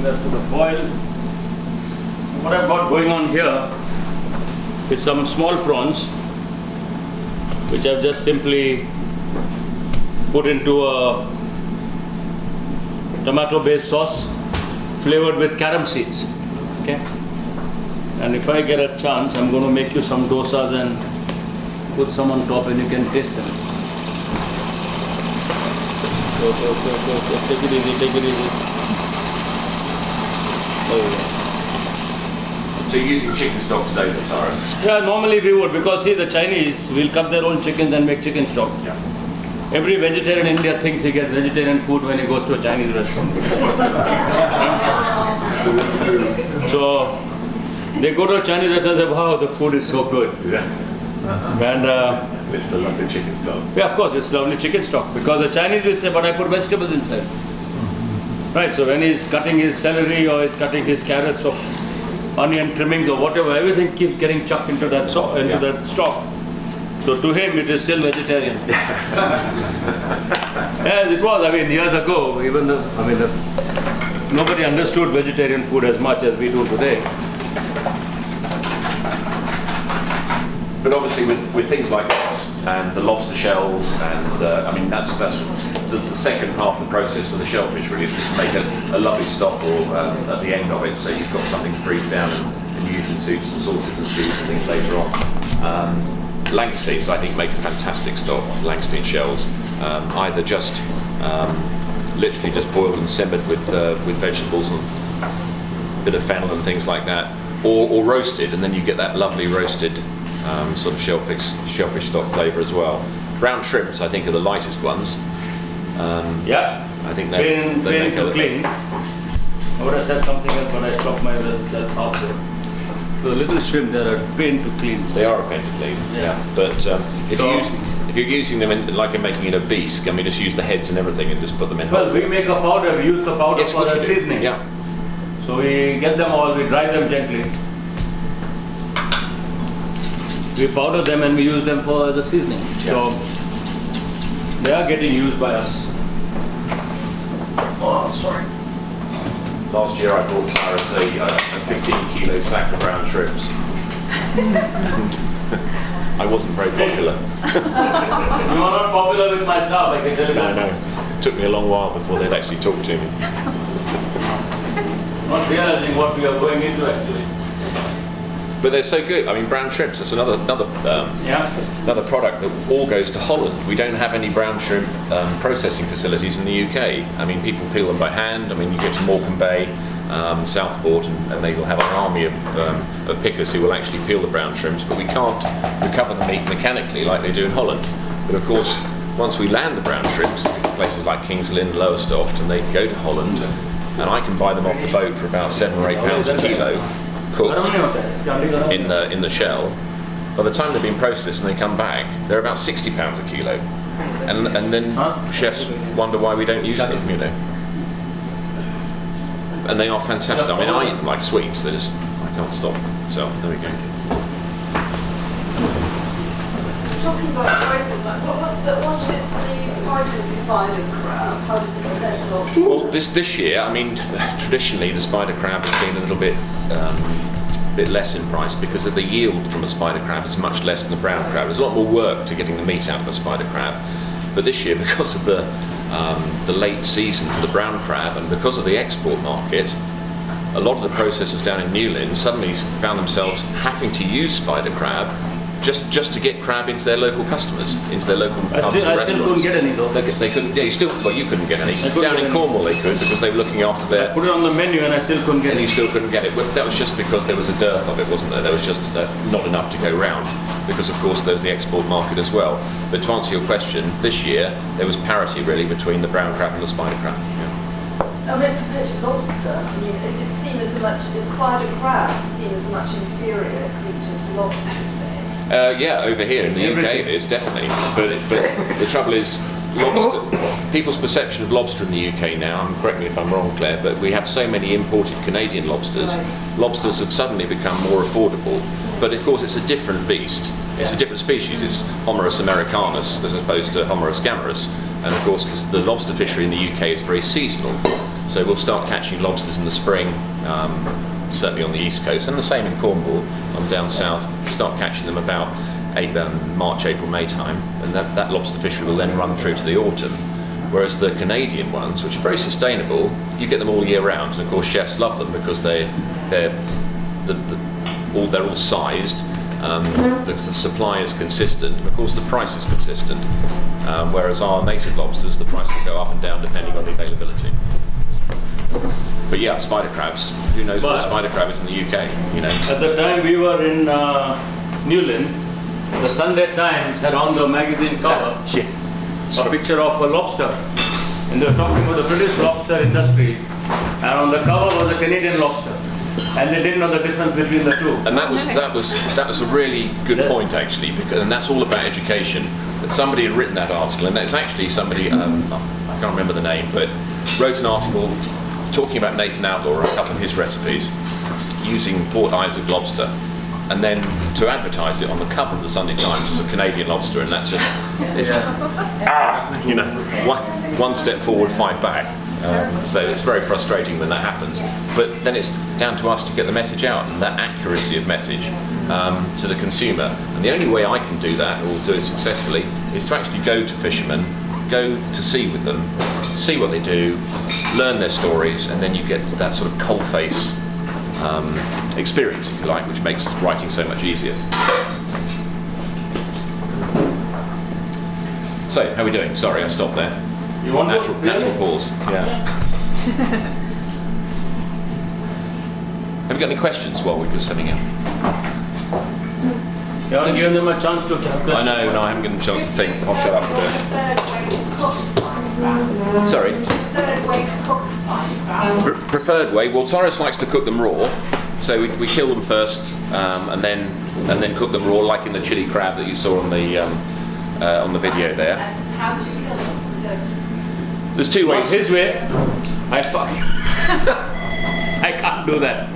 to the boil. What I've got going on here is some small prawns, which I've just simply put into a tomato-based sauce flavored with carom seeds. Okay. And if I get a chance, I'm going to make you some dosas and put some on top, and you can taste them. Go. Take it easy. So you're using chicken stock today, then, Cyrus? Yeah, normally we would, because see, the Chinese will cut their own chickens and make chicken stock. Yeah. Every vegetarian in India thinks he gets vegetarian food when he goes to a Chinese restaurant. So they go to a Chinese restaurant and say, wow, the food is so good. And it's the lovely chicken stock. yeah, of course, it's lovely chicken stock, because the Chinese will say, but I put vegetables inside. Right, so when he's cutting his celery or he's cutting his carrots or onion trimmings or whatever, everything keeps getting chucked into that that stock. So to him, it is still vegetarian. Yes, it was. I mean, years ago, even nobody understood vegetarian food as much as we do today. But obviously, with things like this, and the lobster shells, and I mean that's the second part of the process for the shellfish really, is to make a lovely stock or at the end of it, so you've got something to freeze down and use in soups and sauces and stews and things later on. Langoustines, I think, make a fantastic stock. Langoustine shells, either just literally just boiled and simmered with vegetables and a bit of fennel and things like that, or roasted, and then you get that lovely roasted sort of shellfish stock flavour as well. Brown shrimps, I think, are the lightest ones. Yeah. I think they make to clean. I would have said something else, but I stopped myself after. The little shrimp, they are a pain to clean. They are a pain to clean. Yeah. But if you're using them like in making an obese, can we just use the heads and everything and just put them in? Well, we make a powder. We use the powder Yes, for the you do. seasoning. Yeah. So we get them all. We dry them gently. We powder them and we use them for the seasoning. Yeah. So they are getting used by us. Oh, sorry. Last year I bought Cyrus a 15 kilo sack of brown shrimps. And I wasn't very popular. You are not popular with my staff, I can tell you. No. It took me a long while before they'd actually talk to me. Not realizing what we are going into actually. But they're so good. I mean, brown shrimps, that's another product that all goes to Holland. We don't have any brown shrimp processing facilities in the UK. I mean, people peel them by hand. I mean, you get to Morecambe Bay, Southport, and they will have an army of pickers who will actually peel the brown shrimps, but we can't recover the meat mechanically like they do in Holland. But of course, once we land the brown shrimps in places like King's Lynn, Lowestoft, and they go to Holland, and I can buy them off the boat for about £7 or £8 a kilo, cooked in the shell. By the time they've been processed and they come back, they're about £60 a kilo, and then chefs wonder why we don't use them, you know. And they are fantastic. I mean, I eat them like sweets. I can't stop. So there we go. Talking about prices, what is the price of spider crab? How does it compare to lobster? Well, this year, I mean, traditionally the spider crab has been a little bit less in price because of the yield from a spider crab is much less than the brown crab. There's a lot more work to getting the meat out of a spider crab. But this year, because of the late season for the brown crab and because of the export market, a lot of the processors down in Newlyn suddenly found themselves having to use spider crab just to get crab into their local customers, into their local pubs and restaurants. I still couldn't get any though. They couldn't. Yeah, you couldn't get any. Down in Cornwall they could because they were looking after their. I put it on the menu and I still couldn't get it. And you still couldn't get it. Well, that was just because there was a dearth of it, wasn't there? There was just not enough to go round because, of course, there was the export market as well. But to answer your question, this year there was parity really between the brown crab and the spider crab. I mean, compared to lobster, I mean, is spider crab seen as a much inferior creature to lobster? Yeah, over here in the UK it is definitely. But the trouble is, people's perception of lobster in the UK now, and correct me if I'm wrong, Claire, but we have so many imported Canadian lobsters. Right. Lobsters have suddenly become more affordable. But of course, it's a different beast. It's a different species. It's Homarus americanus as opposed to Homarus gammarus. And of course, the lobster fishery in the UK is very seasonal. So we'll start catching lobsters in the spring. Certainly on the east coast, and the same in Cornwall. On down south, start catching them about March, April, May time, and that lobster fishery will then run through to the autumn. Whereas the Canadian ones, which are very sustainable, you get them all year round, and of course chefs love them because they're all sized. The supply is consistent, and of course the price is consistent. Whereas our native lobsters, the price will go up and down depending on the availability. But yeah, spider crabs. Who knows what a spider crab is in the UK? You know. At the time we were in Newlyn, the Sunday Times had on the magazine cover a picture of a lobster, and they were talking about the British lobster industry, and on the cover was a Canadian lobster, and they didn't know the difference between the two. And that was a really good point actually, and that's all about education. That somebody had written that article, and it's actually somebody I can't remember the name, but wrote an article talking about Nathan Outlaw and a couple of his recipes using Port Isaac lobster, and then to advertise it on the cover of the Sunday Times was a Canadian lobster, and that's just one step forward, 5 back. So it's very frustrating when that happens, but then it's down to us to get the message out, and that accuracy of message to the consumer. And the only way I can do that, or do it successfully, is to actually go to fishermen, go to sea with them, see what they do, learn their stories, and then you get that sort of coalface experience, if you like, which makes writing so much easier. So, how are we doing? Sorry, I stopped there. You want natural pause. Yeah. Have you got any questions while we're just having it? You haven't given them a chance to have I know, no, I haven't given them a chance to think. I'll shut up a bit. Sorry? Preferred way to cook spider crab. Preferred way? Well, Cyrus likes to cook them raw. So we kill them first and then cook them raw, like in the chili crab that you saw on the video there. How do you kill them? There's two ways. His way, I can't do that.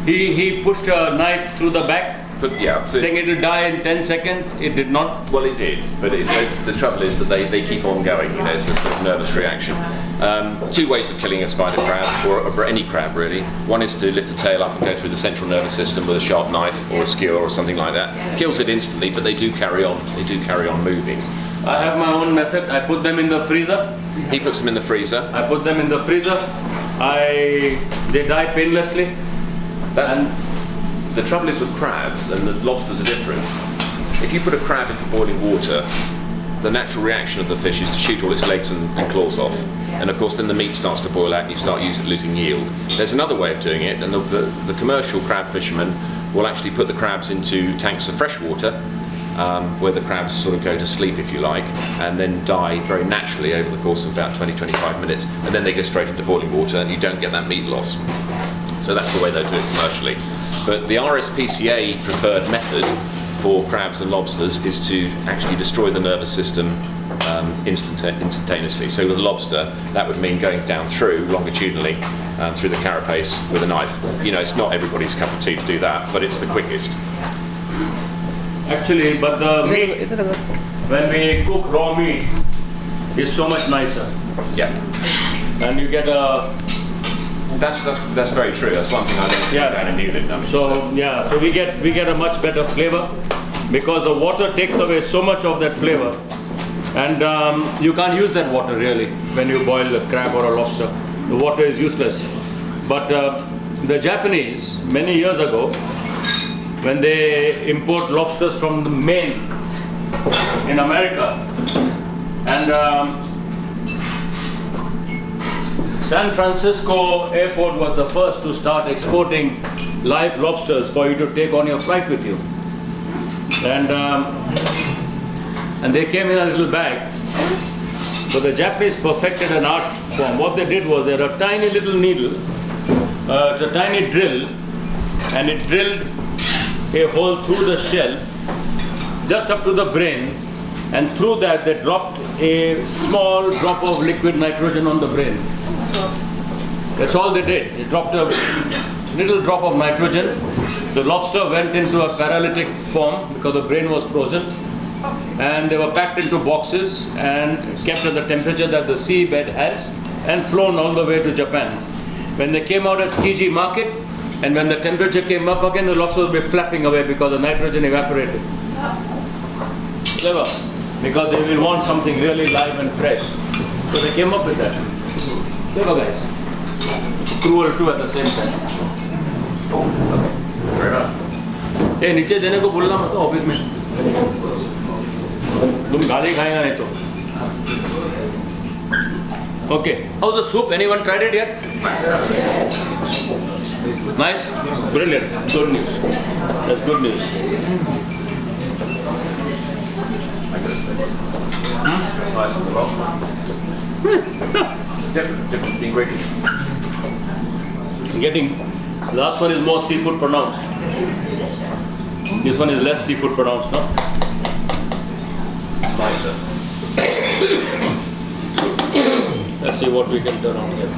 He pushed a knife through the back, But yeah, so saying it will die in 10 seconds. It did not. well, it did, but the trouble is that they keep on going. You know, it's a sort of nervous reaction. Two ways of killing a spider crab, or any crab really. One is to lift the tail up and go through the central nervous system with a sharp knife or a skewer or something like that. Kills it instantly, but they do carry on. They do carry on moving. I have my own method. I put them in the freezer. He puts them in the freezer. I put them in the freezer. They die painlessly. That's the trouble is with crabs, and the lobsters are different. If you put a crab into boiling water, the natural reaction of the fish is to shoot all its legs and claws off. And of course then the meat starts to boil out and you start losing yield. There's another way of doing it, and the commercial crab fishermen will actually put the crabs into tanks of fresh water, where the crabs sort of go to sleep, if you like, and then die very naturally over the course of about 20-25 minutes, and then they go straight into boiling water and you don't get that meat loss. So that's the way they do it commercially. But the RSPCA preferred method for crabs and lobsters is to actually destroy the nervous system instantaneously. So with a lobster, that would mean going down through longitudinally through the carapace with a knife. You know, it's not everybody's cup of tea to do that, but it's the quickest. Actually, but the meat, when we cook raw meat, is so much nicer. Yeah. And you get a... That's very true. That's one thing I learned down in Newland. So yeah, so we get a much better flavor because the water takes away so much of that flavor, and you can't use that water really when you boil a crab or a lobster. The water is useless. But the Japanese, many years ago, when they import lobsters from the Maine in America, and San Francisco airport was the first to start exporting live lobsters for you to take on your flight with you. And they came in a little bag. So the Japanese perfected an art form. What they did was they had a tiny little needle, it's a tiny drill, and it drilled a hole through the shell, just up to the brain, and through that they dropped a small drop of liquid nitrogen on the brain. That's all they did. They dropped a little drop of nitrogen. The lobster went into a paralytic form because the brain was frozen, and they were packed into boxes and kept at the temperature that the seabed has and flown all the way to Japan. When they came out at Tsukiji market, and when the temperature came up again, the lobsters would be flapping away because the nitrogen evaporated. Clever. Because they will want something really live and fresh. So they came up with that. Clever guys. Cruel too at the same time. Hey, नीचे देने को बोलना मत office में. तुम गाली खाएगा नहीं तो. Okay. How's the soup? Anyone tried it yet? Nice? Brilliant. Good news. That's good news. Different ingredients. Last one is more seafood pronounced. This one is less seafood pronounced, no? Nicer. Let's see what we can turn on here.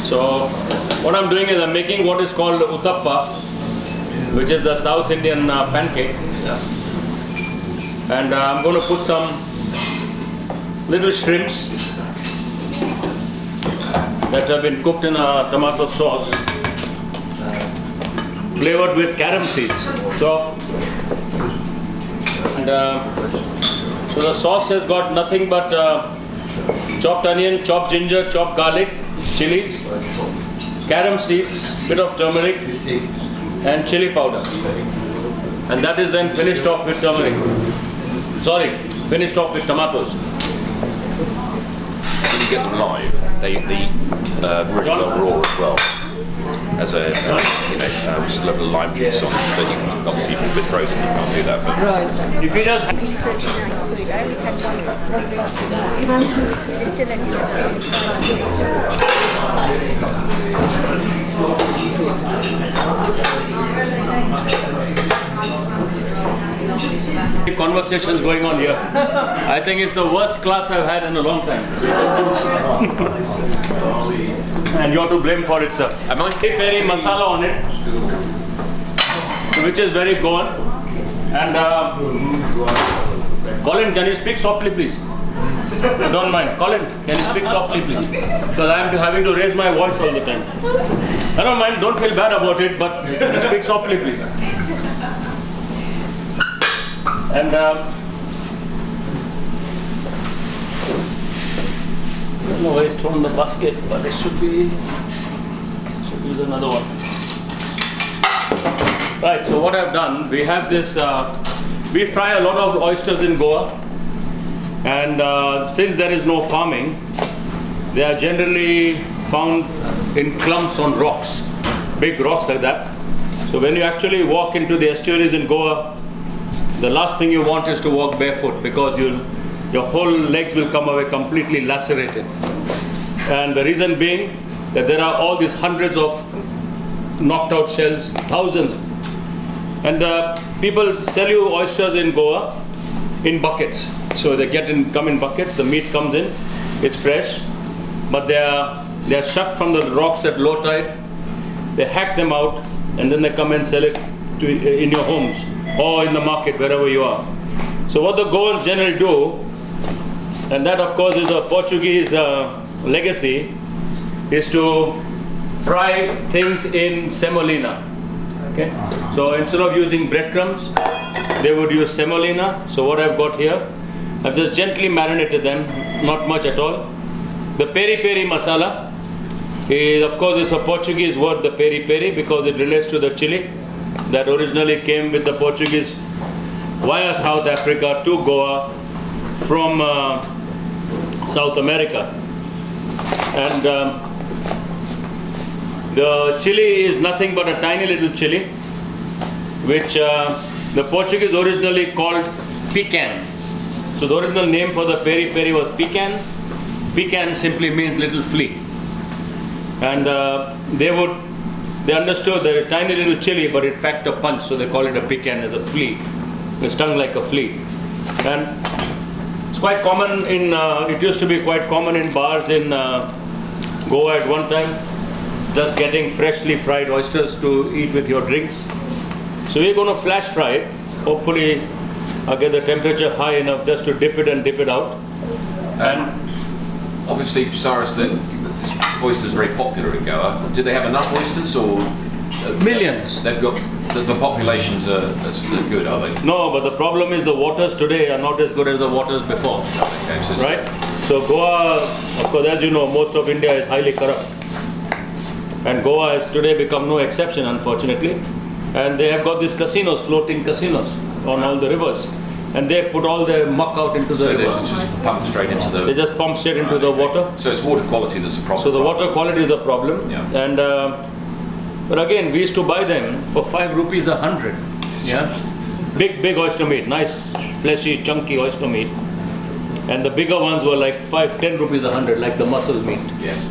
So, what I'm doing is I'm making what is called uttappa, which is the South Indian pancake. And I'm going to put some little shrimps that have been cooked in a tomato sauce. flavored with carom seeds. So the sauce has got nothing but chopped onion, chopped ginger, chopped garlic, chilies, carom seeds, bit of turmeric and chili powder. And that is then finished off with turmeric. Sorry, finished off with tomatoes. When you get them live, they eat really well raw as well. As a, just a little lime juice on it. But you can, obviously, if it's a bit frozen, you can't do that. But If you just conversations going on here. I think it's the worst class I've had in a long time. And you're to blame for it, sir. am I? Peri masala on it, which is very Goan. And Colin, can you speak softly, please? Don't mind. Colin, can you speak softly, please? Because I'm having to raise my voice all the time. I don't mind. Don't feel bad about it, but can you speak softly, please? And I don't know where he's thrown the basket, but it should use another one. Right, so what I've done, we have this, we fry a lot of oysters in Goa, and since there is no farming, they are generally found in clumps on rocks, big rocks like that. So when you actually walk into the estuaries in Goa, the last thing you want is to walk barefoot, because your whole legs will come away completely lacerated. And the reason being that there are all these hundreds of knocked out shells, thousands. And people sell you oysters in Goa in buckets. So they come in buckets, the meat comes in, it's fresh, but they are shucked from the rocks at low tide. They hack them out and then they come and sell it in your homes or in the market, wherever you are. So what the Goans generally do, and that of course is a Portuguese legacy, is to fry things in semolina. Okay, so instead of using breadcrumbs, they would use semolina. So what I've got here, I've just gently marinated them, not much at all. The peri peri masala is, of course, it's a Portuguese word, the peri peri, because it relates to the chili that originally came with the Portuguese via South Africa to Goa from South America. And the chili is nothing but a tiny little chili, which the Portuguese originally called pecan. So the original name for the peri peri was pecan. Pecan simply means little flea. And they understood that a tiny little chili, but it packed a punch, so they call it a pecan, as a flea. It stung like a flea. And it's quite common it used to be quite common in bars in Goa at one time, just getting freshly fried oysters to eat with your drinks. So we're going to flash fry it. Hopefully I'll get the temperature high enough just to dip it and dip it out. And obviously, Cyrus, this oyster is very popular in Goa. Do they have enough oysters, or millions? They've got the populations are good, are they? No, but the problem is the waters today are not as good as the waters before. Okay, so right? So Goa, of course, as you know, most of India is highly corrupt, and Goa has today become no exception, unfortunately. And they have got these casinos, floating casinos on all the rivers, and they put all their muck out into the river. So they just pump straight into the... They just pump straight into the water. So it's water quality that's the problem. So the water quality is the problem. Yeah. And but again, we used to buy them for 5 rupees 100. Yeah, big oyster meat, nice fleshy chunky oyster meat. And the bigger ones were like 5-10 rupees 100, like the mussel meat. Yes.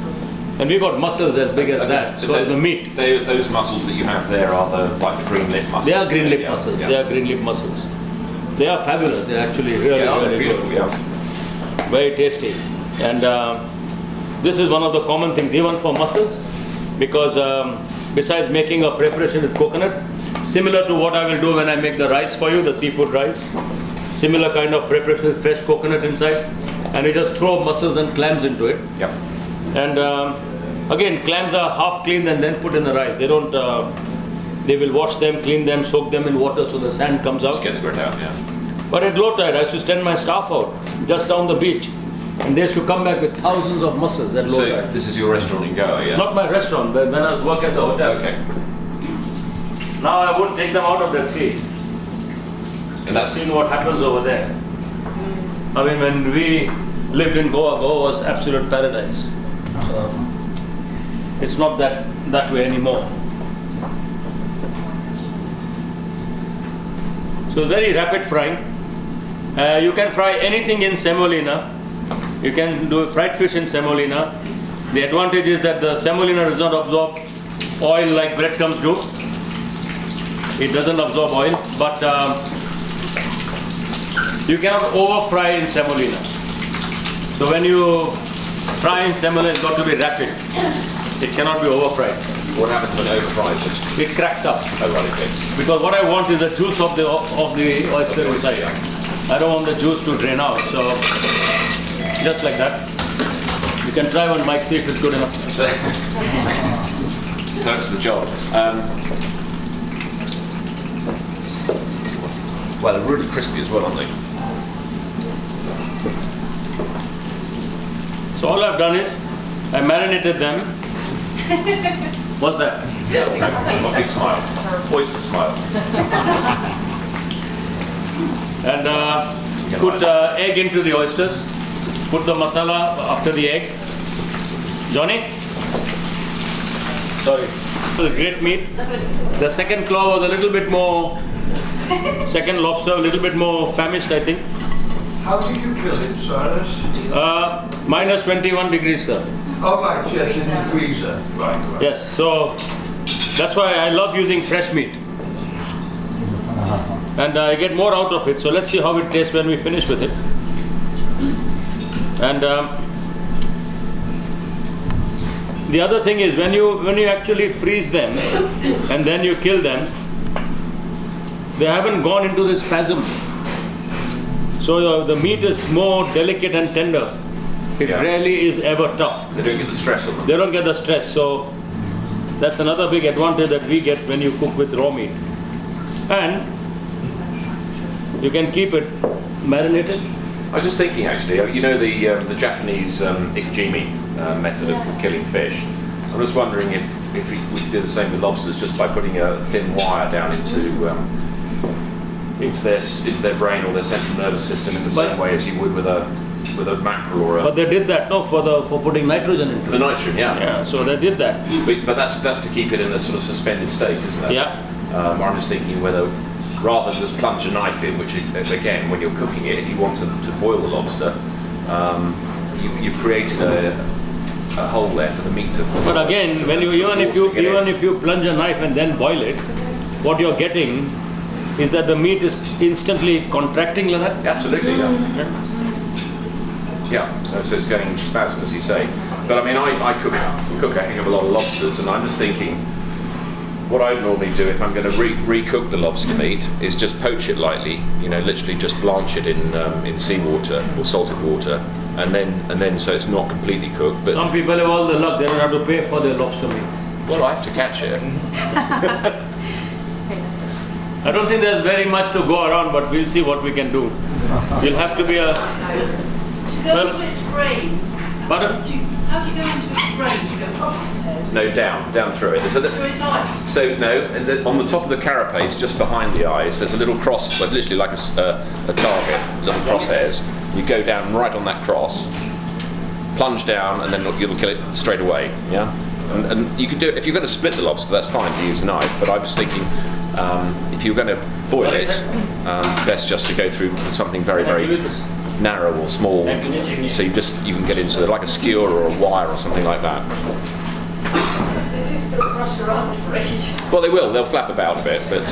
And we got mussels as big as that. So the meat. Those mussels that you have there are the green lip mussels. They are green lip mussels. Yeah. They are green lip mussels. They are fabulous. They are actually really, really beautiful, good. Yeah. Very tasty. And this is one of the common things, even for mussels, because besides making a preparation with coconut, similar to what I will do when I make the rice for you, the seafood rice, similar kind of preparation with fresh coconut inside, and you just throw mussels and clams into it. Yep. And again, clams are half cleaned and then put in the rice. They don't They will wash them, clean them, soak them in water so the sand comes out. Get the grit out, yeah. But at low tide, I used to send my staff out just down the beach, and they used to come back with thousands of mussels at low So tide. this is your restaurant in Goa, yeah? Not my restaurant, but when I was working at the hotel. Okay. Now I wouldn't take them out of that sea. And that's Seen what happens over there. I mean, when we lived in Goa, Goa was absolute paradise. So it's not that way anymore. So very rapid frying. You can fry anything in semolina. You can do fried fish in semolina. The advantage is that the semolina does not absorb oil like breadcrumbs do. It doesn't absorb oil, but you cannot over fry in semolina. So when you fry in semolina, it's got to be rapid. It cannot be over fried. what happens when over fried? It cracks up. Oh, right, okay. Because what I want is the juice of the oyster inside. I don't want the juice to drain out. So just like that. You can try one, Mike, see if it's good enough. That's the job. Well, they're really crispy as well, aren't they? So all I've done is I marinated them. What's that? A big smile. Oyster smile. And put egg into the oysters. Put the masala after the egg. Johnny? Sorry. It was a great meat. The second claw was a little bit more, second lobster, a little bit more famished, I think. How did you kill it, Cyrus? Minus 21 degrees, sir. Oh, right, just in the freezer. Right. Yes, so that's why I love using fresh meat. And I get more out of it. So let's see how it tastes when we finish with it. And the other thing is when you actually freeze them and then you kill them, they haven't gone into this spasm. So the meat is more delicate and tender. It rarely is ever tough. They don't get the stress on them. They don't get the stress. So that's another big advantage that we get when you cook with raw meat. And you can keep it marinated. I was just thinking, actually, you know the Japanese ikijimi method of killing fish. I was wondering if we could do the same with lobsters, just by putting a thin wire down into their brain or their central nervous system in the same way as you would with a mackerel or a. But they did that, no, for putting nitrogen into it. The nitrogen, yeah. Yeah, so they did that. But that's to keep it in a sort of suspended state, isn't it? Yeah. I'm just thinking whether, rather than just plunge a knife in, which again, when you're cooking it, if you want to boil the lobster, you've created a hole there for the meat to. But again, when even if you plunge a knife and then boil it, what you're getting is that the meat is instantly contracting like that. Absolutely, yeah. Yeah, so it's going into spasm, as you say. But I mean, I cook a heck of a lot of lobsters, and I'm just thinking, what I normally do if I'm going to recook the lobster meat is just poach it lightly, literally just blanch it in seawater or salted water, and then so it's not completely cooked. But some people have all the luck; they don't have to pay for their lobster meat. Well, I have to catch it. I don't think there's very much to go around, but we'll see what we can do. You'll have to be a. To go into its brain. Pardon? How do you go into its brain? Do you go up its head? No, down through it. Through its eyes? So no, and on the top of the carapace, just behind the eyes, there's a little cross, well, literally like a target, little crosshairs. You go down right on that cross, plunge down, and then you'll kill it straight away. Yeah, and you can do it if you're going to split the lobster. That's fine to use a knife, but I was thinking if you're going to boil it, best just to go through something very, very narrow or small, so you can get into like a skewer or a wire or something like that. They do still thrush around for ages. Well, they'll flap about a bit, but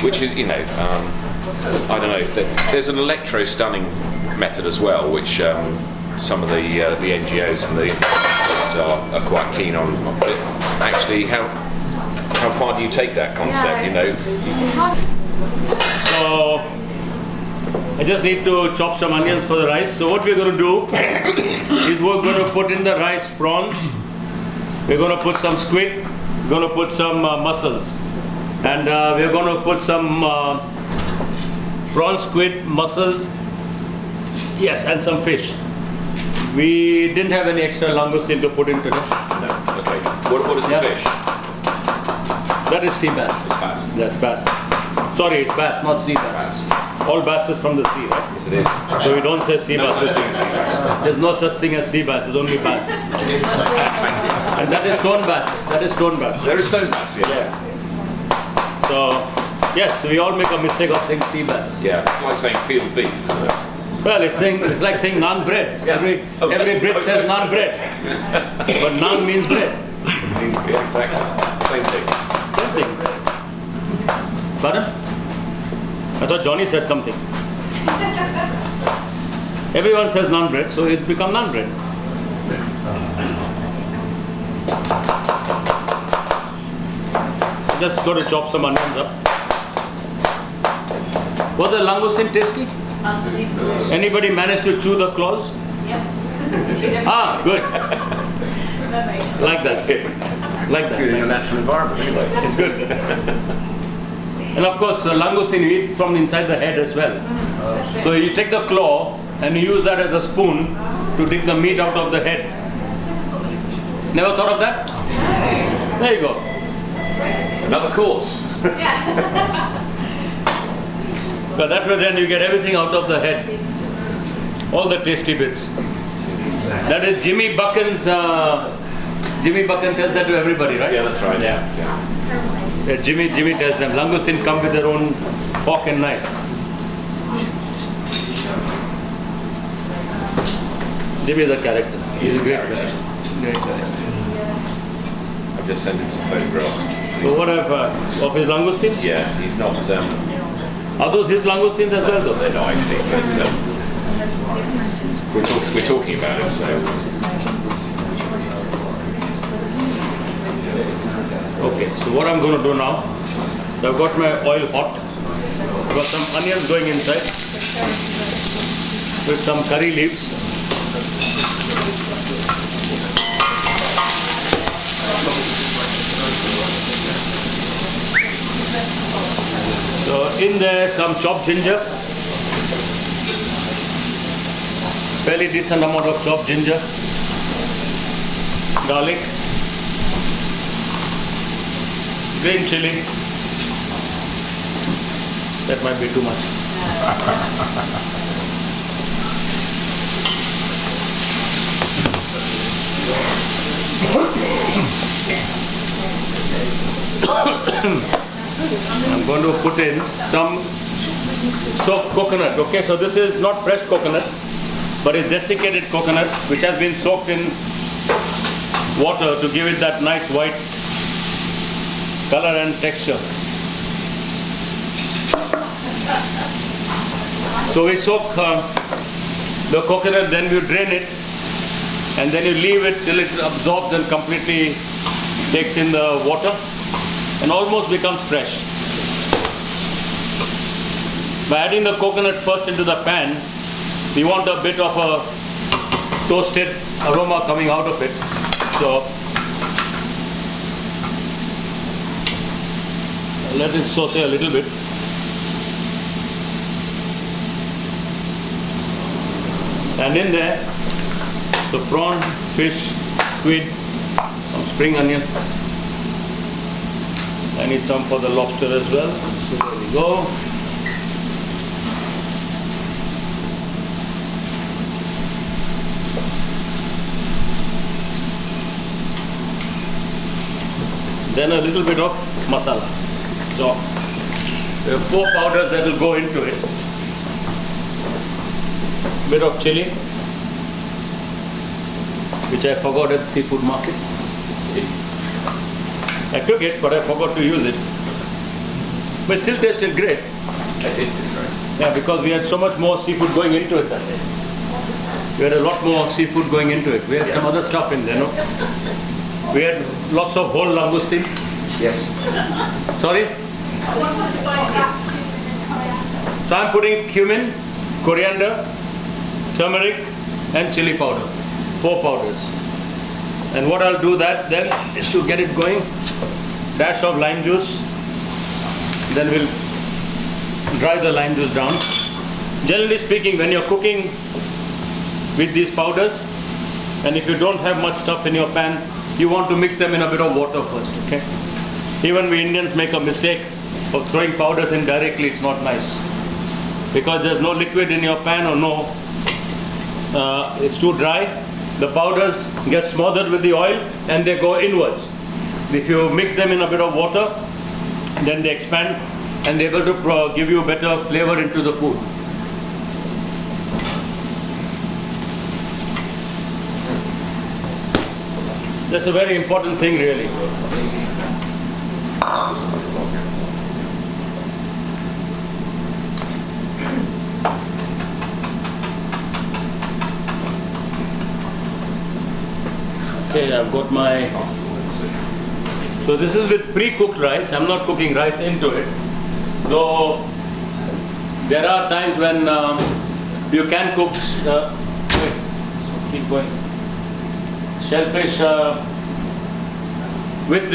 which is, I don't know. There's an electro-stunning method as well, which some of the NGOs and the are quite keen on. But actually, how far do you take that concept? So I just need to chop some onions for the rice. So what we're going to do is we're going to put in the rice prawns. We're going to put some squid. We're going to put some mussels. And we're going to put some prawn, squid, mussels, yes, and some fish. We didn't have any extra langoustine to put in today. No. Okay. What is the fish? That is sea bass. It's bass. That's bass. Sorry, it's bass, not sea bass. All bass is from the sea, right? Yes, it is. So we don't say sea No bass. such thing as sea bass. There's no such thing as sea bass, it's only bass. And that is stone bass. That is stone bass. There is stone bass, yeah. So, yes, we all make a mistake of saying sea bass. Yeah, it's like saying field beef, isn't it? Well, it's like saying naan bread. Yeah. Every Brit says naan bread. But naan means bread. Yeah, exactly. Same thing. Same thing. Pardon? I thought Johnny said something. Everyone says naan bread, so it's become naan bread. Just got to chop some onions up. Was the langoustine tasty? Unbelievable. Anybody managed to chew the claws? Yep. Ah, good. Like that. Like that. Good in a natural environment, anyway. It's good. And of course, the langoustine you eat from inside the head as well. So you take the claw and you use that as a spoon to dig the meat out of the head. Never thought of that? There you go. Another course. But that way then you get everything out of the head. All the tasty bits. That is Jimmy Buchan's, Jimmy Buchan tells that to everybody, right? Yeah, that's right. Yeah, Jimmy tells them, langoustine come with their own fork and knife. Jimmy is a character. He's a great guy. Great guy. I've just sent him some photographs. So what of his langoustines? Yeah, he's not. Are those his langoustines as well though? They're not actually, but we're talking about him, so. Okay, so what I'm going to do now, so I've got my oil hot, I've got some onions going inside with some curry leaves. So in there some chopped ginger, fairly decent amount of chopped ginger, garlic, green chili. That might be too much. I'm going to put in some soaked coconut. Okay, so this is not fresh coconut, but it's desiccated coconut which has been soaked in water to give it that nice white color and texture. So we soak the coconut, then we drain it, and then you leave it till it absorbs and completely takes in the water and almost becomes fresh. By adding the coconut first into the pan, we want a bit of a toasted aroma coming out of it. So let it saute a little bit. And in there, the prawn, fish, squid, some spring onion. I need some for the lobster as well. So there we go. Then a little bit of masala. So there are 4 powders that will go into it. Bit of chili, which I forgot at the seafood market. I took it, but I forgot to use it. But it still tasted great. It tasted great. Yeah, because we had so much more seafood going into it that day. We had a lot more seafood going into it. We had some other stuff in there, no? We had lots of whole langoustine. Yes. Sorry? So I'm putting cumin, coriander, turmeric and chili powder. 4 powders. And what I'll do that then is to get it going, dash of lime juice, Then we'll dry the lime juice down. Generally speaking, when you're cooking with these powders, and if you don't have much stuff in your pan, you want to mix them in a bit of water first, okay? Even we Indians make a mistake of throwing powders in directly. It's not nice, because there's no liquid in your pan, or no, it's too dry. The powders get smothered with the oil and they go inwards. If you mix them in a bit of water, then they expand and they're able to give you better flavor into the food. That's a very important thing, really. Okay, I've got my... So this is with pre-cooked rice. I'm not cooking rice into it. Though there are times when you can cook... wait, keep going. Shellfish with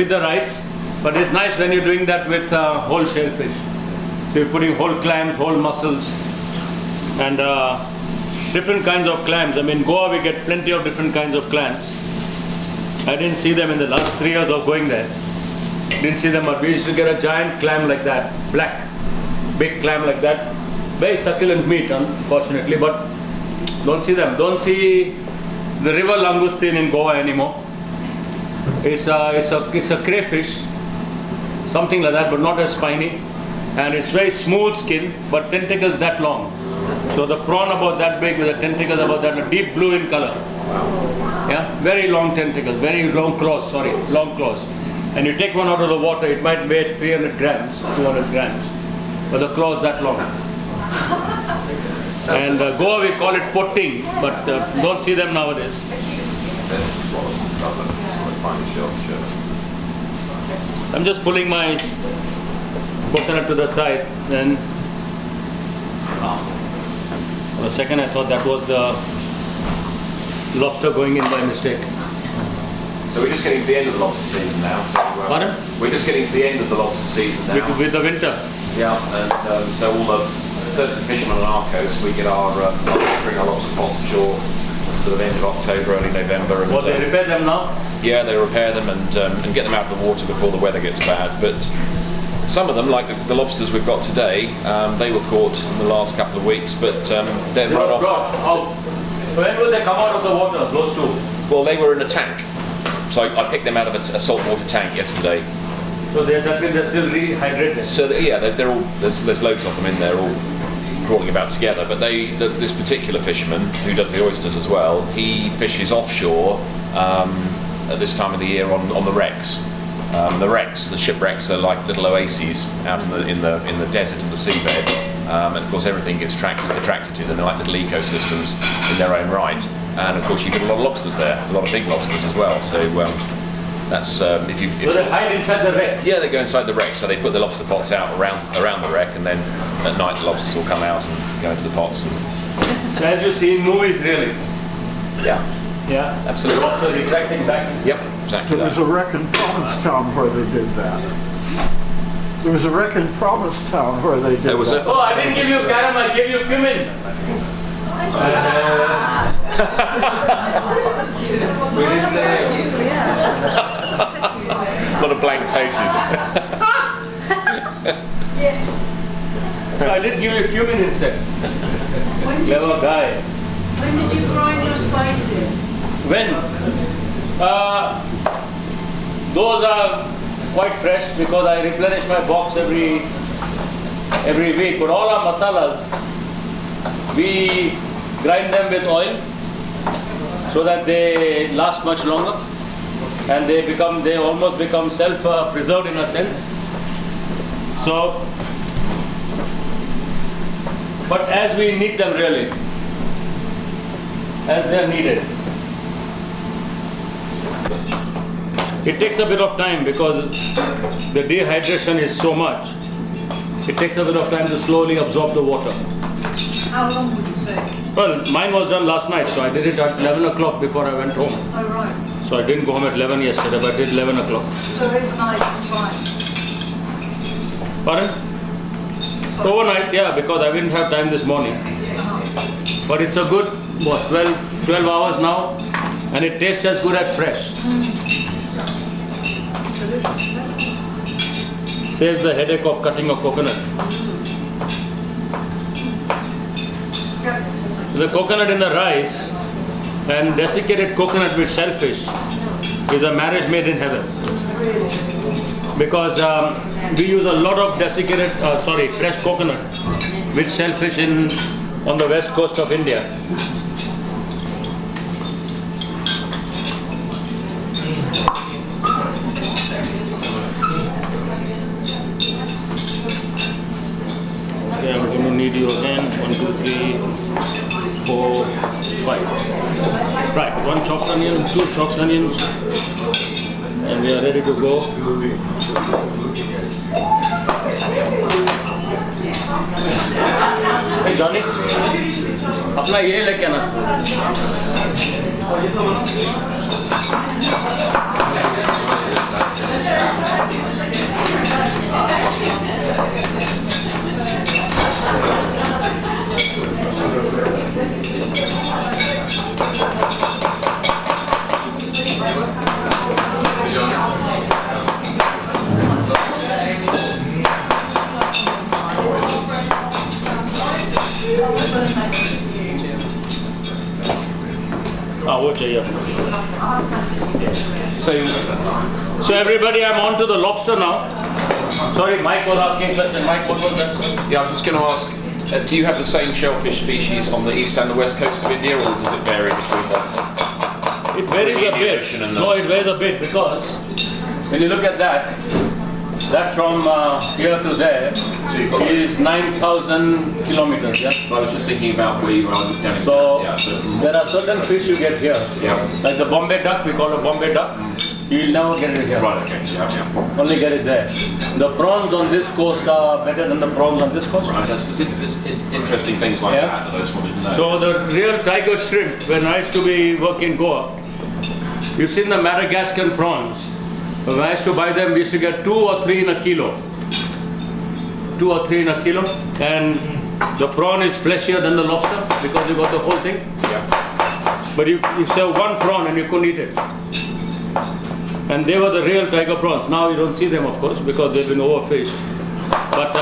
the rice, but it's nice when you're doing that with whole shellfish. So you're putting whole clams, whole mussels, and different kinds of clams. I mean, Goa we get plenty of different kinds of clams. I didn't see them in the last 3 years of going there. Didn't see them, but we used to get a giant clam like that, black, big clam like that. Very succulent meat, unfortunately, but don't see them. Don't see the river langoustine in Goa anymore. It's a crayfish, something like that, but not as spiny, and it's very smooth skin, but tentacles that long. So the prawn about that big with the tentacles about that, deep blue in color. Yeah, very long tentacles, very long claws. Sorry, long claws. And you take one out of the water, it might weigh 300 grams, 200 grams, but the claws that long. And Goa we call it potting, but don't see them nowadays. I'm just pulling my coconut to the side, and for a second I thought that was the lobster going in by mistake. So we're just getting to the end of the lobster season now. So, Pardon? We're just getting to the end of the lobster season now. With the winter? Yeah, and so all the certain fishermen on our coast, we get our bring our lobster pots ashore sort of end of October, early November. And, Well, they repair them now? Yeah, they repair them and get them out of the water before the weather gets bad. But some of them, like the lobsters we've got today, they were caught in the last couple of weeks, but they're right off. When will they come out of the water, those two? Well, they were in a tank. So I picked them out of a saltwater tank yesterday. So that means they're still rehydrated? So yeah, they're all, there's loads of them in there, all crawling about together. But this particular fisherman, who does the oysters as well, he fishes offshore at this time of the year on the wrecks. The shipwrecks are like little oases out in the desert of the seabed, and of course everything gets attracted to them. They're like little ecosystems in their own right. And of course you get a lot of lobsters there, a lot of big lobsters as well. So that's So they hide inside the wreck? Yeah, they go inside the wreck. So they put the lobster pots out around the wreck, and then at night the lobsters will come out and go into the pots. So as you see in movies, really? Yeah. Yeah, absolutely. Lobster retracting back. Yep, exactly. There was a wreck in Provincetown where they did that. There was a wreck in Provincetown where they did that. Oh, I didn't give you caram, I gave you cumin. A lot of blank faces. Yes. So I did give you cumin instead. Clever guy. When did you grind your spices? When? Those are quite fresh because I replenish my box every week. But all our masalas, we grind them with oil so that they last much longer, and they almost become self-preserved in a sense. So, but as we need them really, as they are needed. It takes a bit of time because the dehydration is so much. It takes a bit of time to slowly absorb the water. How long would you say? Well, mine was done last night, so I did it at 11 o'clock before I went home. Oh, right. So I didn't go home at 11 yesterday, but I did 11 o'clock. So overnight is fine. Pardon? Overnight, yeah, because I didn't have time this morning. But it's a good, 12 hours now, and it tastes as good as fresh. Saves the headache of cutting a coconut. The coconut in the rice and desiccated coconut with shellfish is a marriage made in heaven. Because we use a lot of fresh coconut with shellfish on the west coast of India. Okay, I'm going to need you again. 1, 2, 3, 4, 5. Right, 1 chopped onion, 2 chopped onions, and we are ready to go. Hey Johnny, अपना ये लेके आना. वो चाहिए. So everybody, I'm on to the lobster now. Sorry, Mike was asking a question. Mike, what was that? Yeah, I was just going to ask, do you have the same shellfish species on the east and the west coast of India, or does it vary between them? It varies a bit. No, it varies a bit because when you look at that from here to there is 9,000 kilometers. Yeah. I was just thinking about where you are down in So there are certain fish you get here. Yeah. Like the Bombay duck, we call it Bombay duck. You'll never get it here. Right, okay. Yeah. Only get it there. The prawns on this coast are better than the prawns on this coast. Right, that's interesting things like that I just wanted to know. So the real tiger shrimp, when I used to be working in Goa, you've seen the Madagascan prawns. When I used to buy them, we used to get 2 or 3 in a kilo. 2 or 3 in a kilo. And the prawn is fleshier than the lobster because you got the whole thing. Yeah. But you serve 1 prawn and you couldn't eat it. And they were the real tiger prawns. Now you don't see them, of course, because they've been overfished. But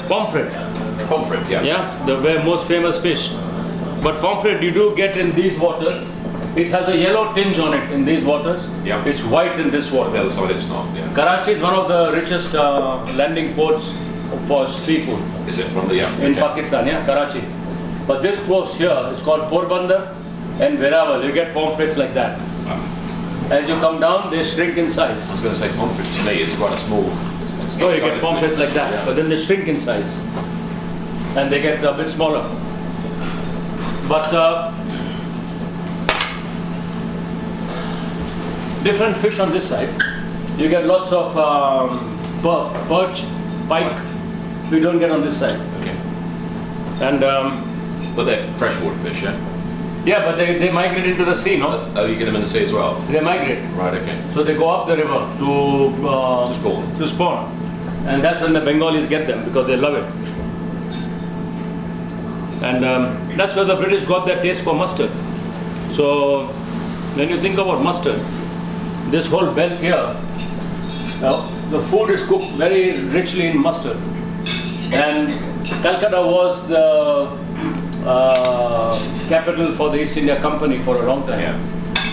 pomfret. Pomfret, yeah. Yeah, the most famous fish. But pomfret you do get in these waters. It has a yellow tinge on it in these waters. Yeah. It's white in this water. The other side it's not, yeah. Karachi is one of the richest landing ports for seafood. Is it from the, in Pakistan, yeah, Karachi. But this coast here is called Porbandar and Veeraval. You get pomfrets like that. As you come down, they shrink in size. I was going to say pomfret to me is quite a small. No, you get pomfrets like that, but then they shrink in size. And they get a bit smaller. But different fish on this side. You get lots of perch, pike. We don't get on this side. Okay. And but they're freshwater fish, yeah? yeah, but they migrate into the sea, no? Oh, you get them in the sea as well? They migrate. Right, okay. So they go up the river to spawn. To spawn. And that's when the Bengalis get them because they love it. And that's where the British got their taste for mustard. So when you think about mustard, this whole belt here, the food is cooked very richly in mustard. And Calcutta was the capital for the East India Company for a long time. Yeah.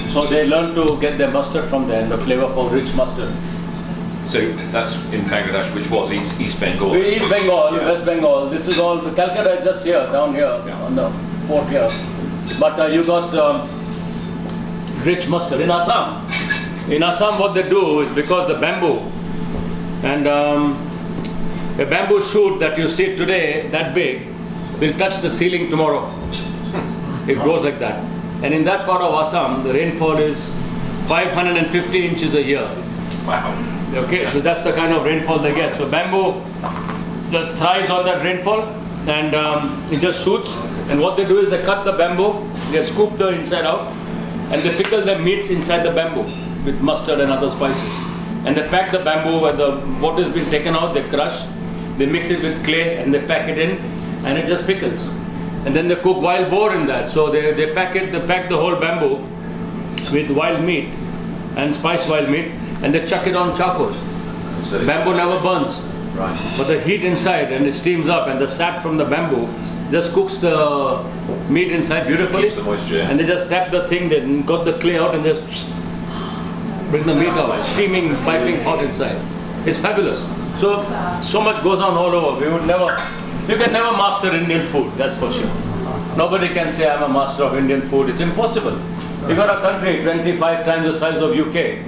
So they learned to get their mustard from there, and the flavorful rich mustard. So that's in Bangladesh, which was East Bengal. East Bengal, West Bengal. This is all, the Calcutta is just here, down here, on the port here. But you got rich mustard. In Assam, what they do is because the bamboo, and a bamboo shoot that you see today, that big, will touch the ceiling tomorrow. It grows like that. And in that part of Assam, the rainfall is 550 inches a year. Wow. Okay, so that's the kind of rainfall they get. So bamboo just thrives on that rainfall, and it just shoots. And what they do is they cut the bamboo, they scoop the inside out, and they pickle the meats inside the bamboo. with mustard and other spices. And they pack the bamboo where the water has been taken out, they crush, they mix it with clay and they pack it in, and it just pickles. And then they cook wild boar in that. So they pack the whole bamboo with wild meat and spiced wild meat, and they chuck it on charcoal. So Bamboo never burns. Right. But the heat inside and it steams up, and the sap from the bamboo just cooks the meat inside beautifully. Keeps the moisture. And they just tap the thing, they got the clay out and just bring the meat out, steaming, piping hot inside. It's fabulous. So much goes on all over. You can never master Indian food, that's for sure. Nobody can say I'm a master of Indian food. It's impossible. You got a country 25 times the size of UK,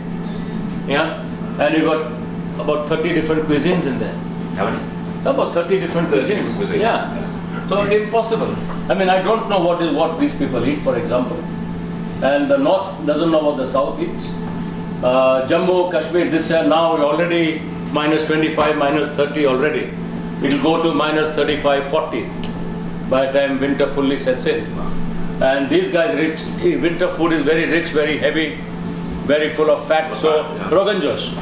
yeah, and you got about 30 different cuisines in there. How many? About 30 different cuisines. Yeah. So impossible. I mean, I don't know what these people eat, for example. And the north doesn't know what the south eats. Jammu, Kashmir, this year now we're already minus 25, minus 30 already. It'll go to minus 35, 40 by the time winter fully sets in. And these guys, winter food is very rich, very heavy, very full of fat. So Rogan Josh.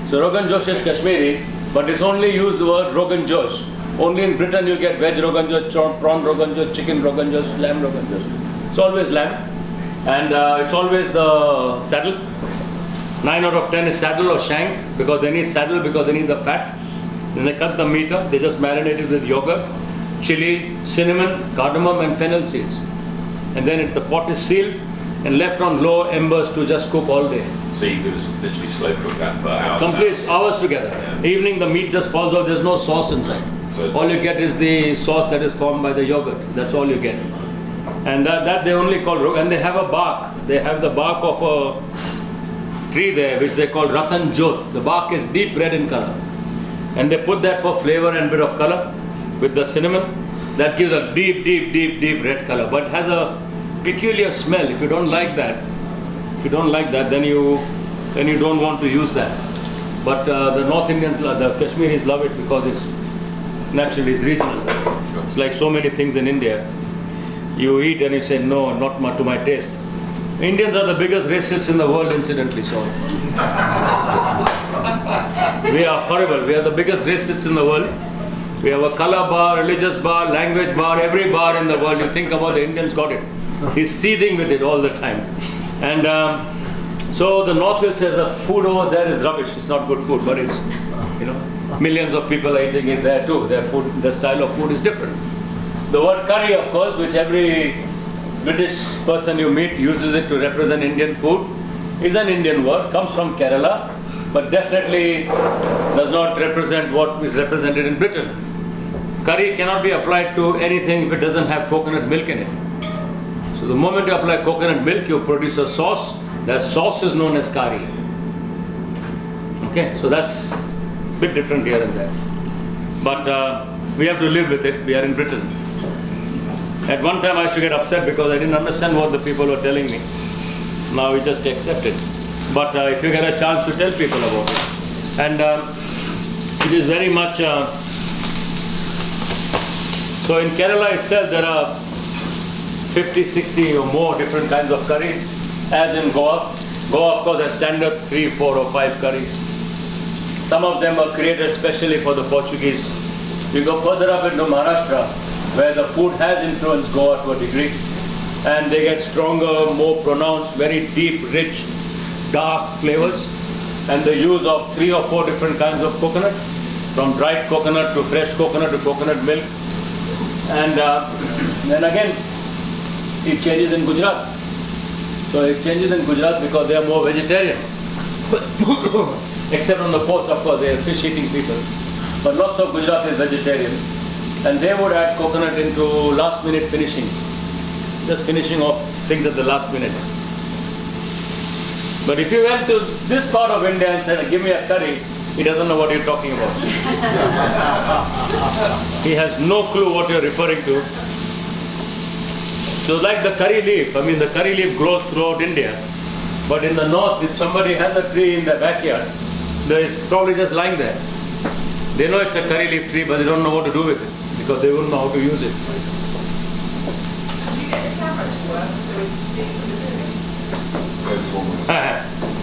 So Rogan Josh is Kashmiri, but it's only used the word Rogan Josh. Only in Britain you'll get veg Rogan Josh, prawn Rogan Josh, chicken Rogan Josh, lamb Rogan Josh. It's always lamb, and it's always the saddle. 9 out of 10 is saddle or shank, because they need saddle because they need the fat. Then they cut the meat up, they just marinate it with yogurt, chili, cinnamon, cardamom and fennel seeds. And then the pot is sealed and left on low embers to just cook all day. So you could just literally slow cook that for hours. Complete hours together. Yeah. Evening the meat just falls out, there's no sauce inside. So all you get is the sauce that is formed by the yogurt. That's all you get. And that they only call rogan. And they have a bark. They have the bark of a tree there which they call Ratan Jot. The bark is deep red in color. And they put that for flavor and bit of color with the cinnamon. That gives a deep red color. But it has a peculiar smell. If you don't like that, then you don't want to use that. But the North Indians, the Kashmiris love it because it's naturally, it's regional. It's like so many things in India. You eat and you say, no, not to my taste. Indians are the biggest racists in the world, incidentally, so. We are horrible. We are the biggest racists in the world. We have a color bar, religious bar, language bar, every bar in the world. You think about the Indians got it. He's seething with it all the time. And so the North will say the food over there is rubbish. It's not good food, but it's, millions of people are eating it there too. Their style of food is different. The word curry, of course, which every British person you meet uses it to represent Indian food, is an Indian word, comes from Kerala, but definitely does not represent what is represented in Britain. Curry cannot be applied to anything if it doesn't have coconut milk in it. So the moment you apply coconut milk, you produce a sauce. That sauce is known as curry. Okay, so that's a bit different here and there. But we have to live with it. We are in Britain. At one time I used to get upset because I didn't understand what the people were telling me. Now we just accept it. But if you get a chance to tell people about it. And it is very much... so in Kerala itself there are 50, 60 or more different kinds of curries, as in Goa. Goa, of course, has standard 3, 4 or 5 curries. Some of them are created especially for the Portuguese. We go further up into Maharashtra, where the food has influenced Goa to a degree, and they get stronger, more pronounced, very deep, rich, dark flavors, and the use of 3 or 4 different kinds of coconut, from dried coconut to fresh coconut to coconut milk. And then again, it changes in Gujarat. So it changes in Gujarat because they are more vegetarian. Except on the coast, of course, they are fish-eating people. But lots of Gujarat is vegetarian. And they would add coconut into last-minute finishing. Just finishing off things at the last minute. But if you went to this part of India and said, give me a curry, he doesn't know what you're talking about. He has no clue what you're referring to. So like the curry leaf, the curry leaf grows throughout India. But in the north, if somebody has a tree in their backyard, it's probably just lying there. They know it's a curry leaf tree, but they don't know what to do with it, because they wouldn't know how to use it.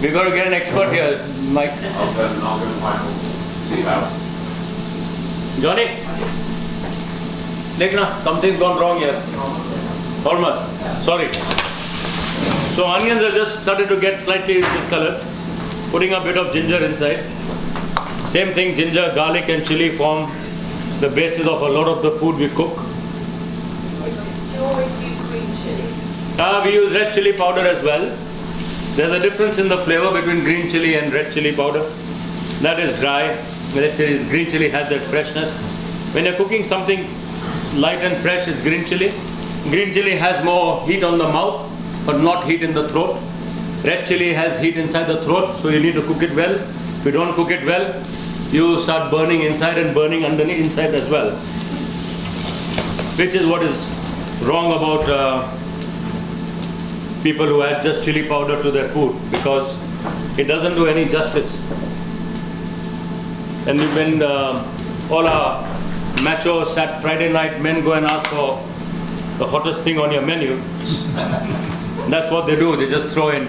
We got to get an expert here, Mike. I'll go and see about. Johnny, Dekna, something's gone wrong here. Almost. Sorry. So onions have just started to get slightly discolored. Putting a bit of ginger inside. Same thing, ginger, garlic and chili form the basis of a lot of the food we cook. Do you always use green chili? We use red chili powder as well. There's a difference in the flavor between green chili and red chili powder. That is dry. Green chili has that freshness. When you're cooking something light and fresh, it's green chili. Green chili has more heat on the mouth, but not heat in the throat. Red chili has heat inside the throat, so you need to cook it well. If you don't cook it well, you start burning inside and burning underneath inside as well. Which is what is wrong about people who add just chili powder to their food, because it doesn't do any justice. And when all our macho sat Friday night men go and ask for the hottest thing on your menu, that's what they do. They just throw in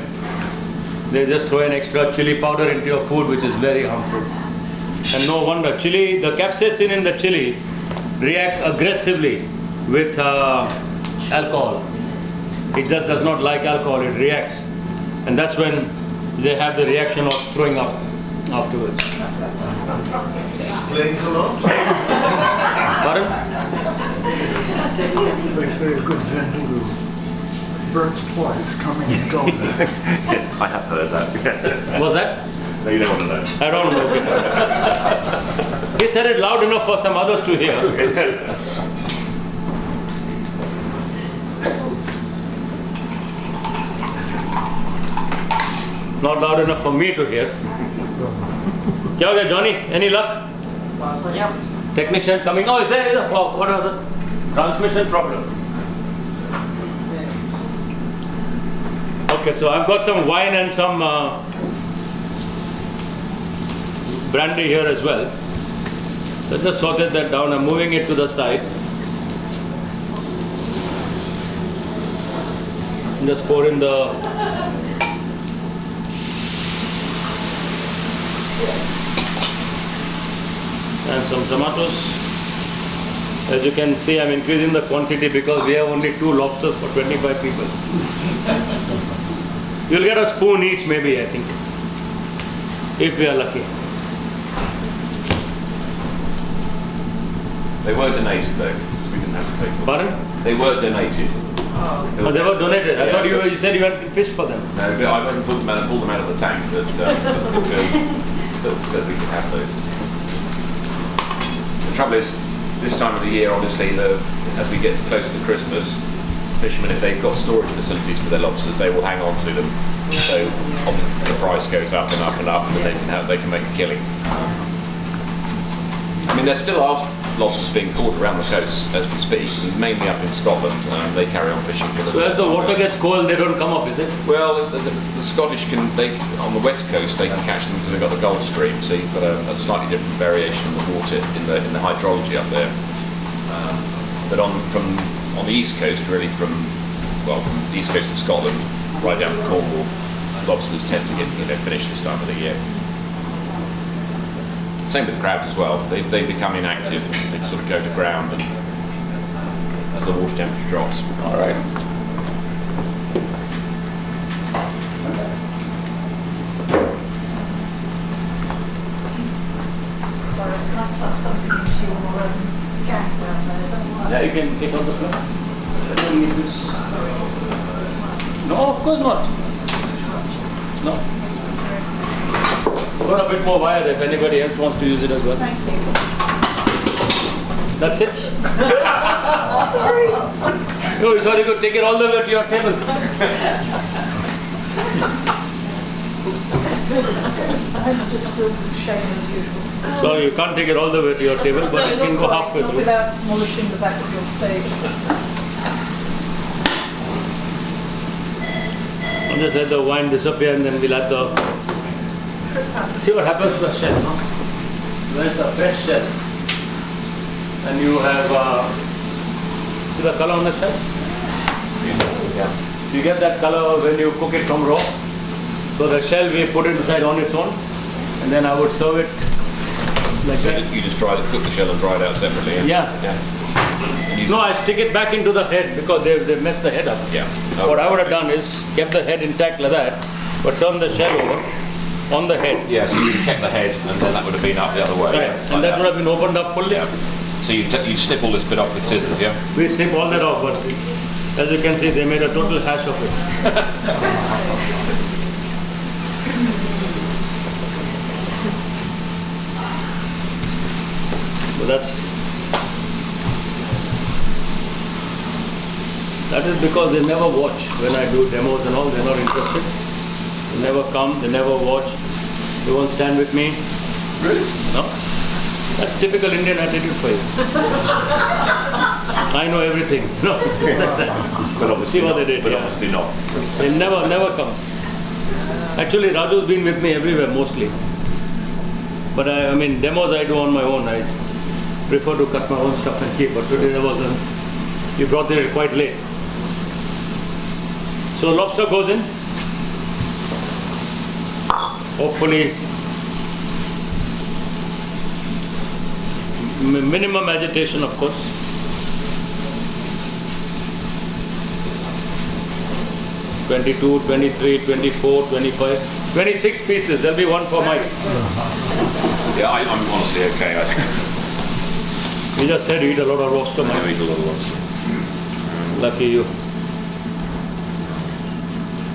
extra chili powder into your food, which is very harmful. And no wonder, chili, the capsaicin in the chili reacts aggressively with alcohol. It just does not like alcohol, it reacts. And that's when they have the reaction of throwing up afterwards. Explains a lot. Pardon? They say a good ginger burns twice, coming and going. I have heard that. Was that? No, you don't want to know. I don't know. He said it loud enough for some others to hear. Not loud enough for me to hear. Kya ho gaya, Johnny? Any luck? Technician coming. Oh, is there? Oh, what was it? Transmission problem. Okay, so I've got some wine and some brandy here as well. Let's just sorted that down. I'm moving it to the side. Just pour in the and some tomatoes. As you can see, I'm increasing the quantity because we have only 2 lobsters for 25 people. You'll get a spoon each maybe, I think, if we are lucky. They were donated though, so we didn't have to pay for them. Pardon? They were donated. Oh, they were donated. I thought you said you had fished for them. No, but I went and pulled them out of the tank, but Bill said we could have those. The trouble is, this time of the year, obviously, as we get closer to Christmas, fishermen, if they've got storage facilities for their lobsters, they will hang on to them. So obviously the price goes up and up and up, and then they can make a killing. I mean, there still are lobsters being caught around the coast as we speak, mainly up in Scotland. They carry on fishing. So as the water gets cold, they don't come up, is it? Well, the Scottish on the west coast they can catch them because they've got the Gulf Stream, so you've got a slightly different variation in the water in the hydrology up there. But on the east coast, really from the east coast of Scotland right down to Cornwall, lobsters tend to get finish this time of the year. Same with crabs as well. They become inactive. They sort of go to ground and as the water temperature drops. All right. Cyrus, can I plug something into your gap down there? Is that all right? Yeah, you can take out the floor. I don't need this. No, of course not. No. Got a bit more wire if anybody else wants to use it as well. Thank you. That's it? Sorry. No, you thought you could take it all the way to your table. Sorry, you can't take it all the way to your table, but it can go halfway through. Without demolishing the back of your stage. I'll just let the wine disappear and then we'll add the... See what happens to the shell, no? When it's a fresh shell and you have... see the color on the shell? Yeah. You get that color when you cook it from raw. So the shell we put it inside on its own, and then I would serve it like So that. you just cook the shell and dry it out separately? Yeah. No, I stick it back into the head because they mess the head up. Yeah. What I would have done is kept the head intact like that, but turned the shell over on the head. Yeah, so you kept the head and then that would have been up the other way. Right, Yeah, and that would have been opened up fully. Yeah. So you snip all this bit off with scissors, yeah? We snip all that off, but as you can see, they made a total hash of it. So that is because they never watch when I do demos and all. They're not interested. They never come. They never watch. They won't stand with me. Really? No. That's typical Indian attitude for you. I know everything. No. But obviously See what not. they did. But Yeah. obviously not. They never come. Actually, Raju's been with me everywhere mostly. But I mean, demos I do on my own. I prefer to cut my own stuff and keep. But today there was you brought it quite late. So lobster goes in. Hopefully, minimum agitation, of course. $22, $23, $24, $25, 26 pieces. There'll be one for Mike. Yeah, I'm honestly okay, I think. You just said you eat a lot of lobster, I Mike. eat a lot of lobster. Lucky you.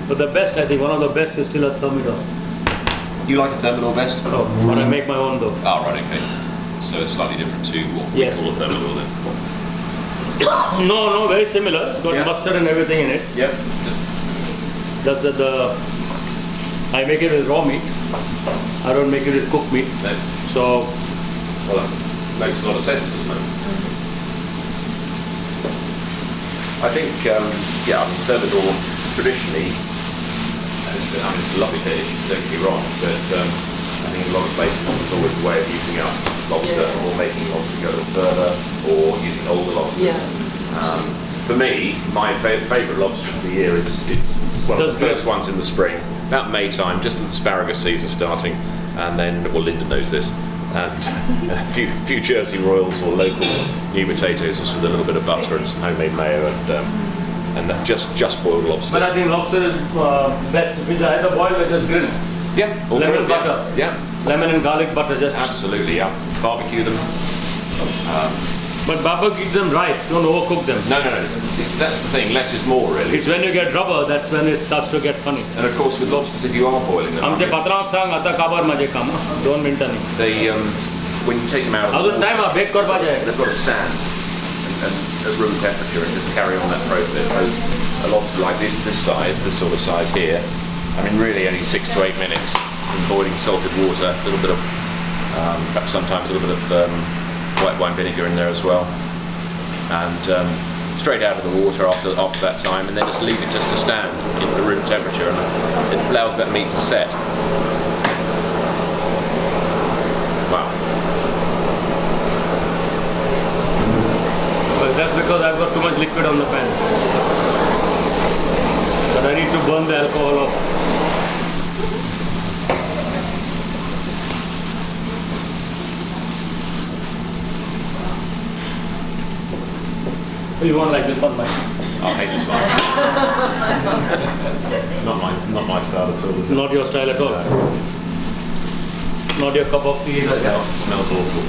But the best, I think, one of the best is still a thermidor. You like a thermidor best? Oh, but I make my own though. Oh, right, okay. So it's slightly different to what we Yes. call a thermidor then. No, very similar. It's got Yeah. mustard and everything in it. Yep. Just Just that I make it with raw meat. I don't make it with cooked meat. no. So Well, that makes a lot of sense, doesn't it? I think, thermidor traditionally, it's a lovely dish, don't get me wrong, but I think in a lot of places it's always a way of using up lobster or making lobster go a little further or using older lobsters. Yeah. For me, my favourite lobster of the year is one of the first ones in the spring, about May time, just as the asparagus season starting, and then, well, Linda knows this, and a few Jersey Royals or local new potatoes just with a little bit of butter and some homemade mayo and that just boiled lobster. but I think lobster is best if it's either boiled or just grilled. Yeah, or Lemon grilled, butter. Yeah, Lemon and garlic butter just. absolutely, yeah. Barbecue them. But barbecue them right, don't overcook them. No, that's the thing, less is more really. It's when you get rubber, that's when it starts to get funny. And of course with lobsters, if you are boiling them, आमचे पत्रांक सांग आता काबार माझे काम 2 मिनिटांनी. they, when you take them out of the अजून time हा bake करपा जाय. they've got to stand and at room temperature and just carry on that process. So a lobster like this sort of size here, I mean really only 6 to 8 minutes in boiling salted water, a little bit of, perhaps sometimes a little bit of white wine vinegar in there as well, and straight out of the water after that time, and then just leave it just to stand in the room temperature, and it allows that meat to set. Wow. But that's because I've got too much liquid on the pan. But I need to burn the alcohol off. You want like this one, Mike? I hate this one. not my style at all. Is it? Not your style at all. Not your cup of tea. Like that. Smells awful.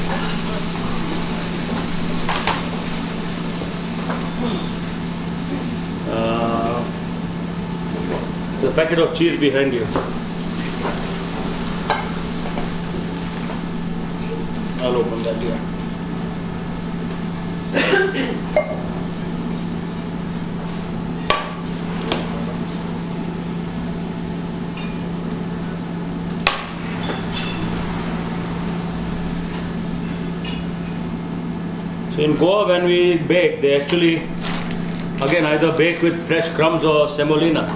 The packet of cheese behind you. I'll open that here. So in Goa, when we bake, they actually again either bake with fresh crumbs or semolina,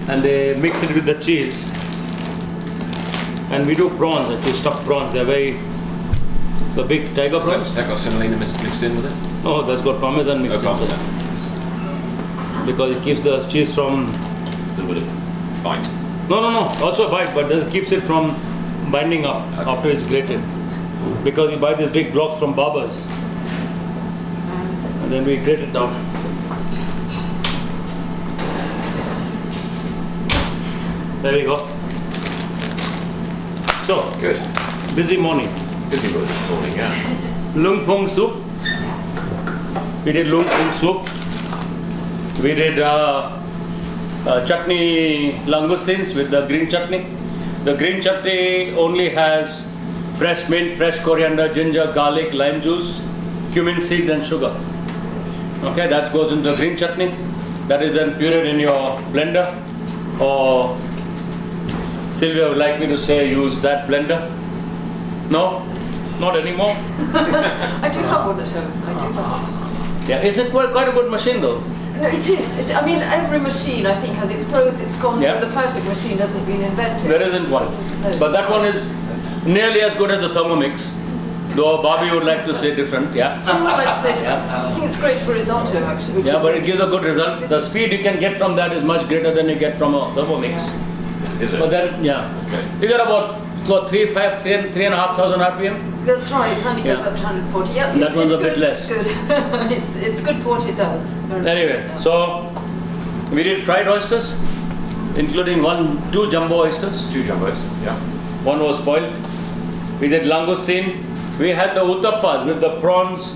and they mix it with the cheese. And we do prawns, actually stuffed prawns. They're the big tiger prawns. That got semolina mixed in with it? Oh, that's got parmesan mixed Parmesan. inside. Because it keeps the cheese from A little bit of bite. No. Also bite, but this keeps it from binding up after it's grated. Because we buy these big blocks from barbers. And then we grate it down. There we go. So, Good. busy morning. Busy morning, yeah. Lung Fung soup. We did Lung Fung soup. We did chutney langoustines with the green chutney. The green chutney only has fresh mint, fresh coriander, ginger, garlic, lime juice, cumin seeds and sugar. Okay, that goes into the green chutney. That is then pureed in your blender, or Sylvia would like me to say use that blender. No? Not anymore? I do have one at home. I do have one. Yeah, it's quite a good machine though. No, it is. I mean, every machine I think has its pros, its cons, Yeah. and the perfect machine hasn't been invented. There isn't one. But that one is nearly as good as the Thermomix. Though Bobby would like to say different, yeah. I would like to say, I think it's great for risotto actually. which Yeah, is- but it gives a good result. The speed you can get from that is much greater than you get from a Thermomix. Is it? But then, yeah. Okay. You get about 3,500 RPM. That's right, it only goes Yeah. up to 140. Yeah, That one's it's a bit good, less. It's good. it's good for what it does. Very Anyway, good, yeah. so we did fried oysters, including two jumbo oysters. 2 jumbos, yeah. One was spoiled. We did langoustine. We had the utappas with the prawns,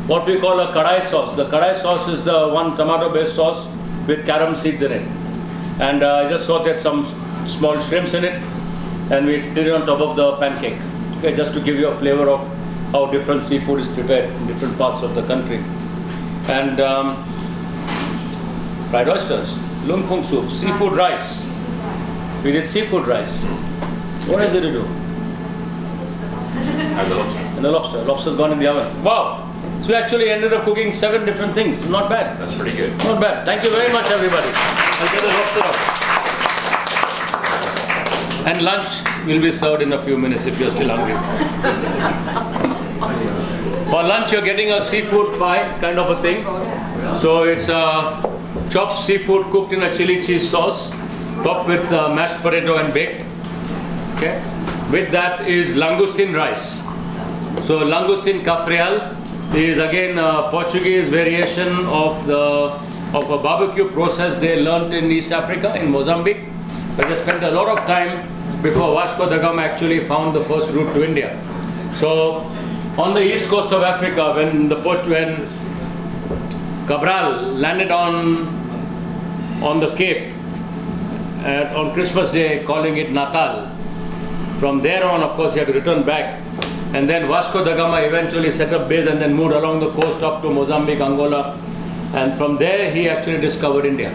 what we call a kadai sauce. The kadai sauce is the one tomato-based sauce with carom seeds in it. And I just sauteed some small shrimps in it, and we did it on top of the pancake. Okay, just to give you a flavor of how different seafood is prepared in different parts of the country. And fried oysters, lung fung soup, seafood rice. We did seafood rice. What else did you do? And the lobster. And the lobster. Lobster's gone in the oven. Wow! So we actually ended up cooking 7 different things. Not bad. That's pretty good. Not bad. Thank you very much, everybody. I'll get the lobster out. And lunch will be served in a few minutes if you're still hungry. For lunch, you're getting a seafood pie kind of a thing. So it's chopped seafood cooked in a chili cheese sauce, topped with mashed potato and baked. Okay. With that is langoustine rice. So langoustine cafreal is again a Portuguese variation of a barbecue process they learnt in East Africa, in Mozambique, where they spent a lot of time before Vasco da Gama actually found the first route to India. So on the east coast of Africa, when Cabral landed on the Cape on Christmas Day, calling it Natal. From there on, of course, he had to return back. And then Vasco da Gama eventually set up base and then moved along the coast up to Mozambique, Angola. And from there, he actually discovered India.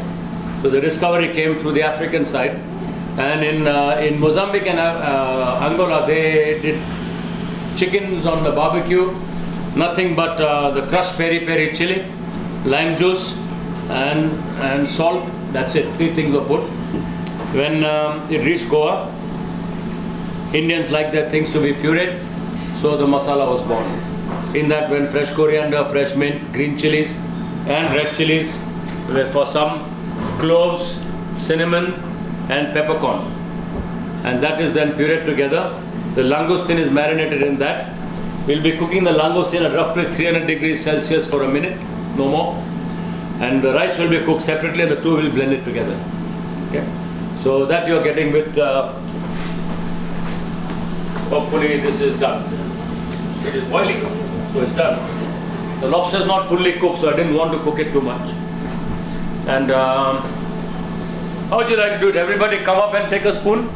So the discovery came through the African side. And in Mozambique and Angola, they did chickens on the barbecue, nothing but the crushed peri-peri chili, lime juice, and salt. That's it. 3 things were put. When it reached Goa, Indians like their things to be pureed, so the masala was born. In that went fresh coriander, fresh mint, green chilies, and red chilies, for some cloves, cinnamon, and peppercorn. And that is then pureed together. The langoustine is marinated in that. We'll be cooking the langoustine at roughly 300 degrees Celsius for a minute, no more. And the rice will be cooked separately and the two will blend it together. Okay. So that you're getting with, hopefully this is done. It is boiling, so it's done. The lobster is not fully cooked, so I didn't want to cook it too much. And how would you like to do it? Everybody come up and take a spoon.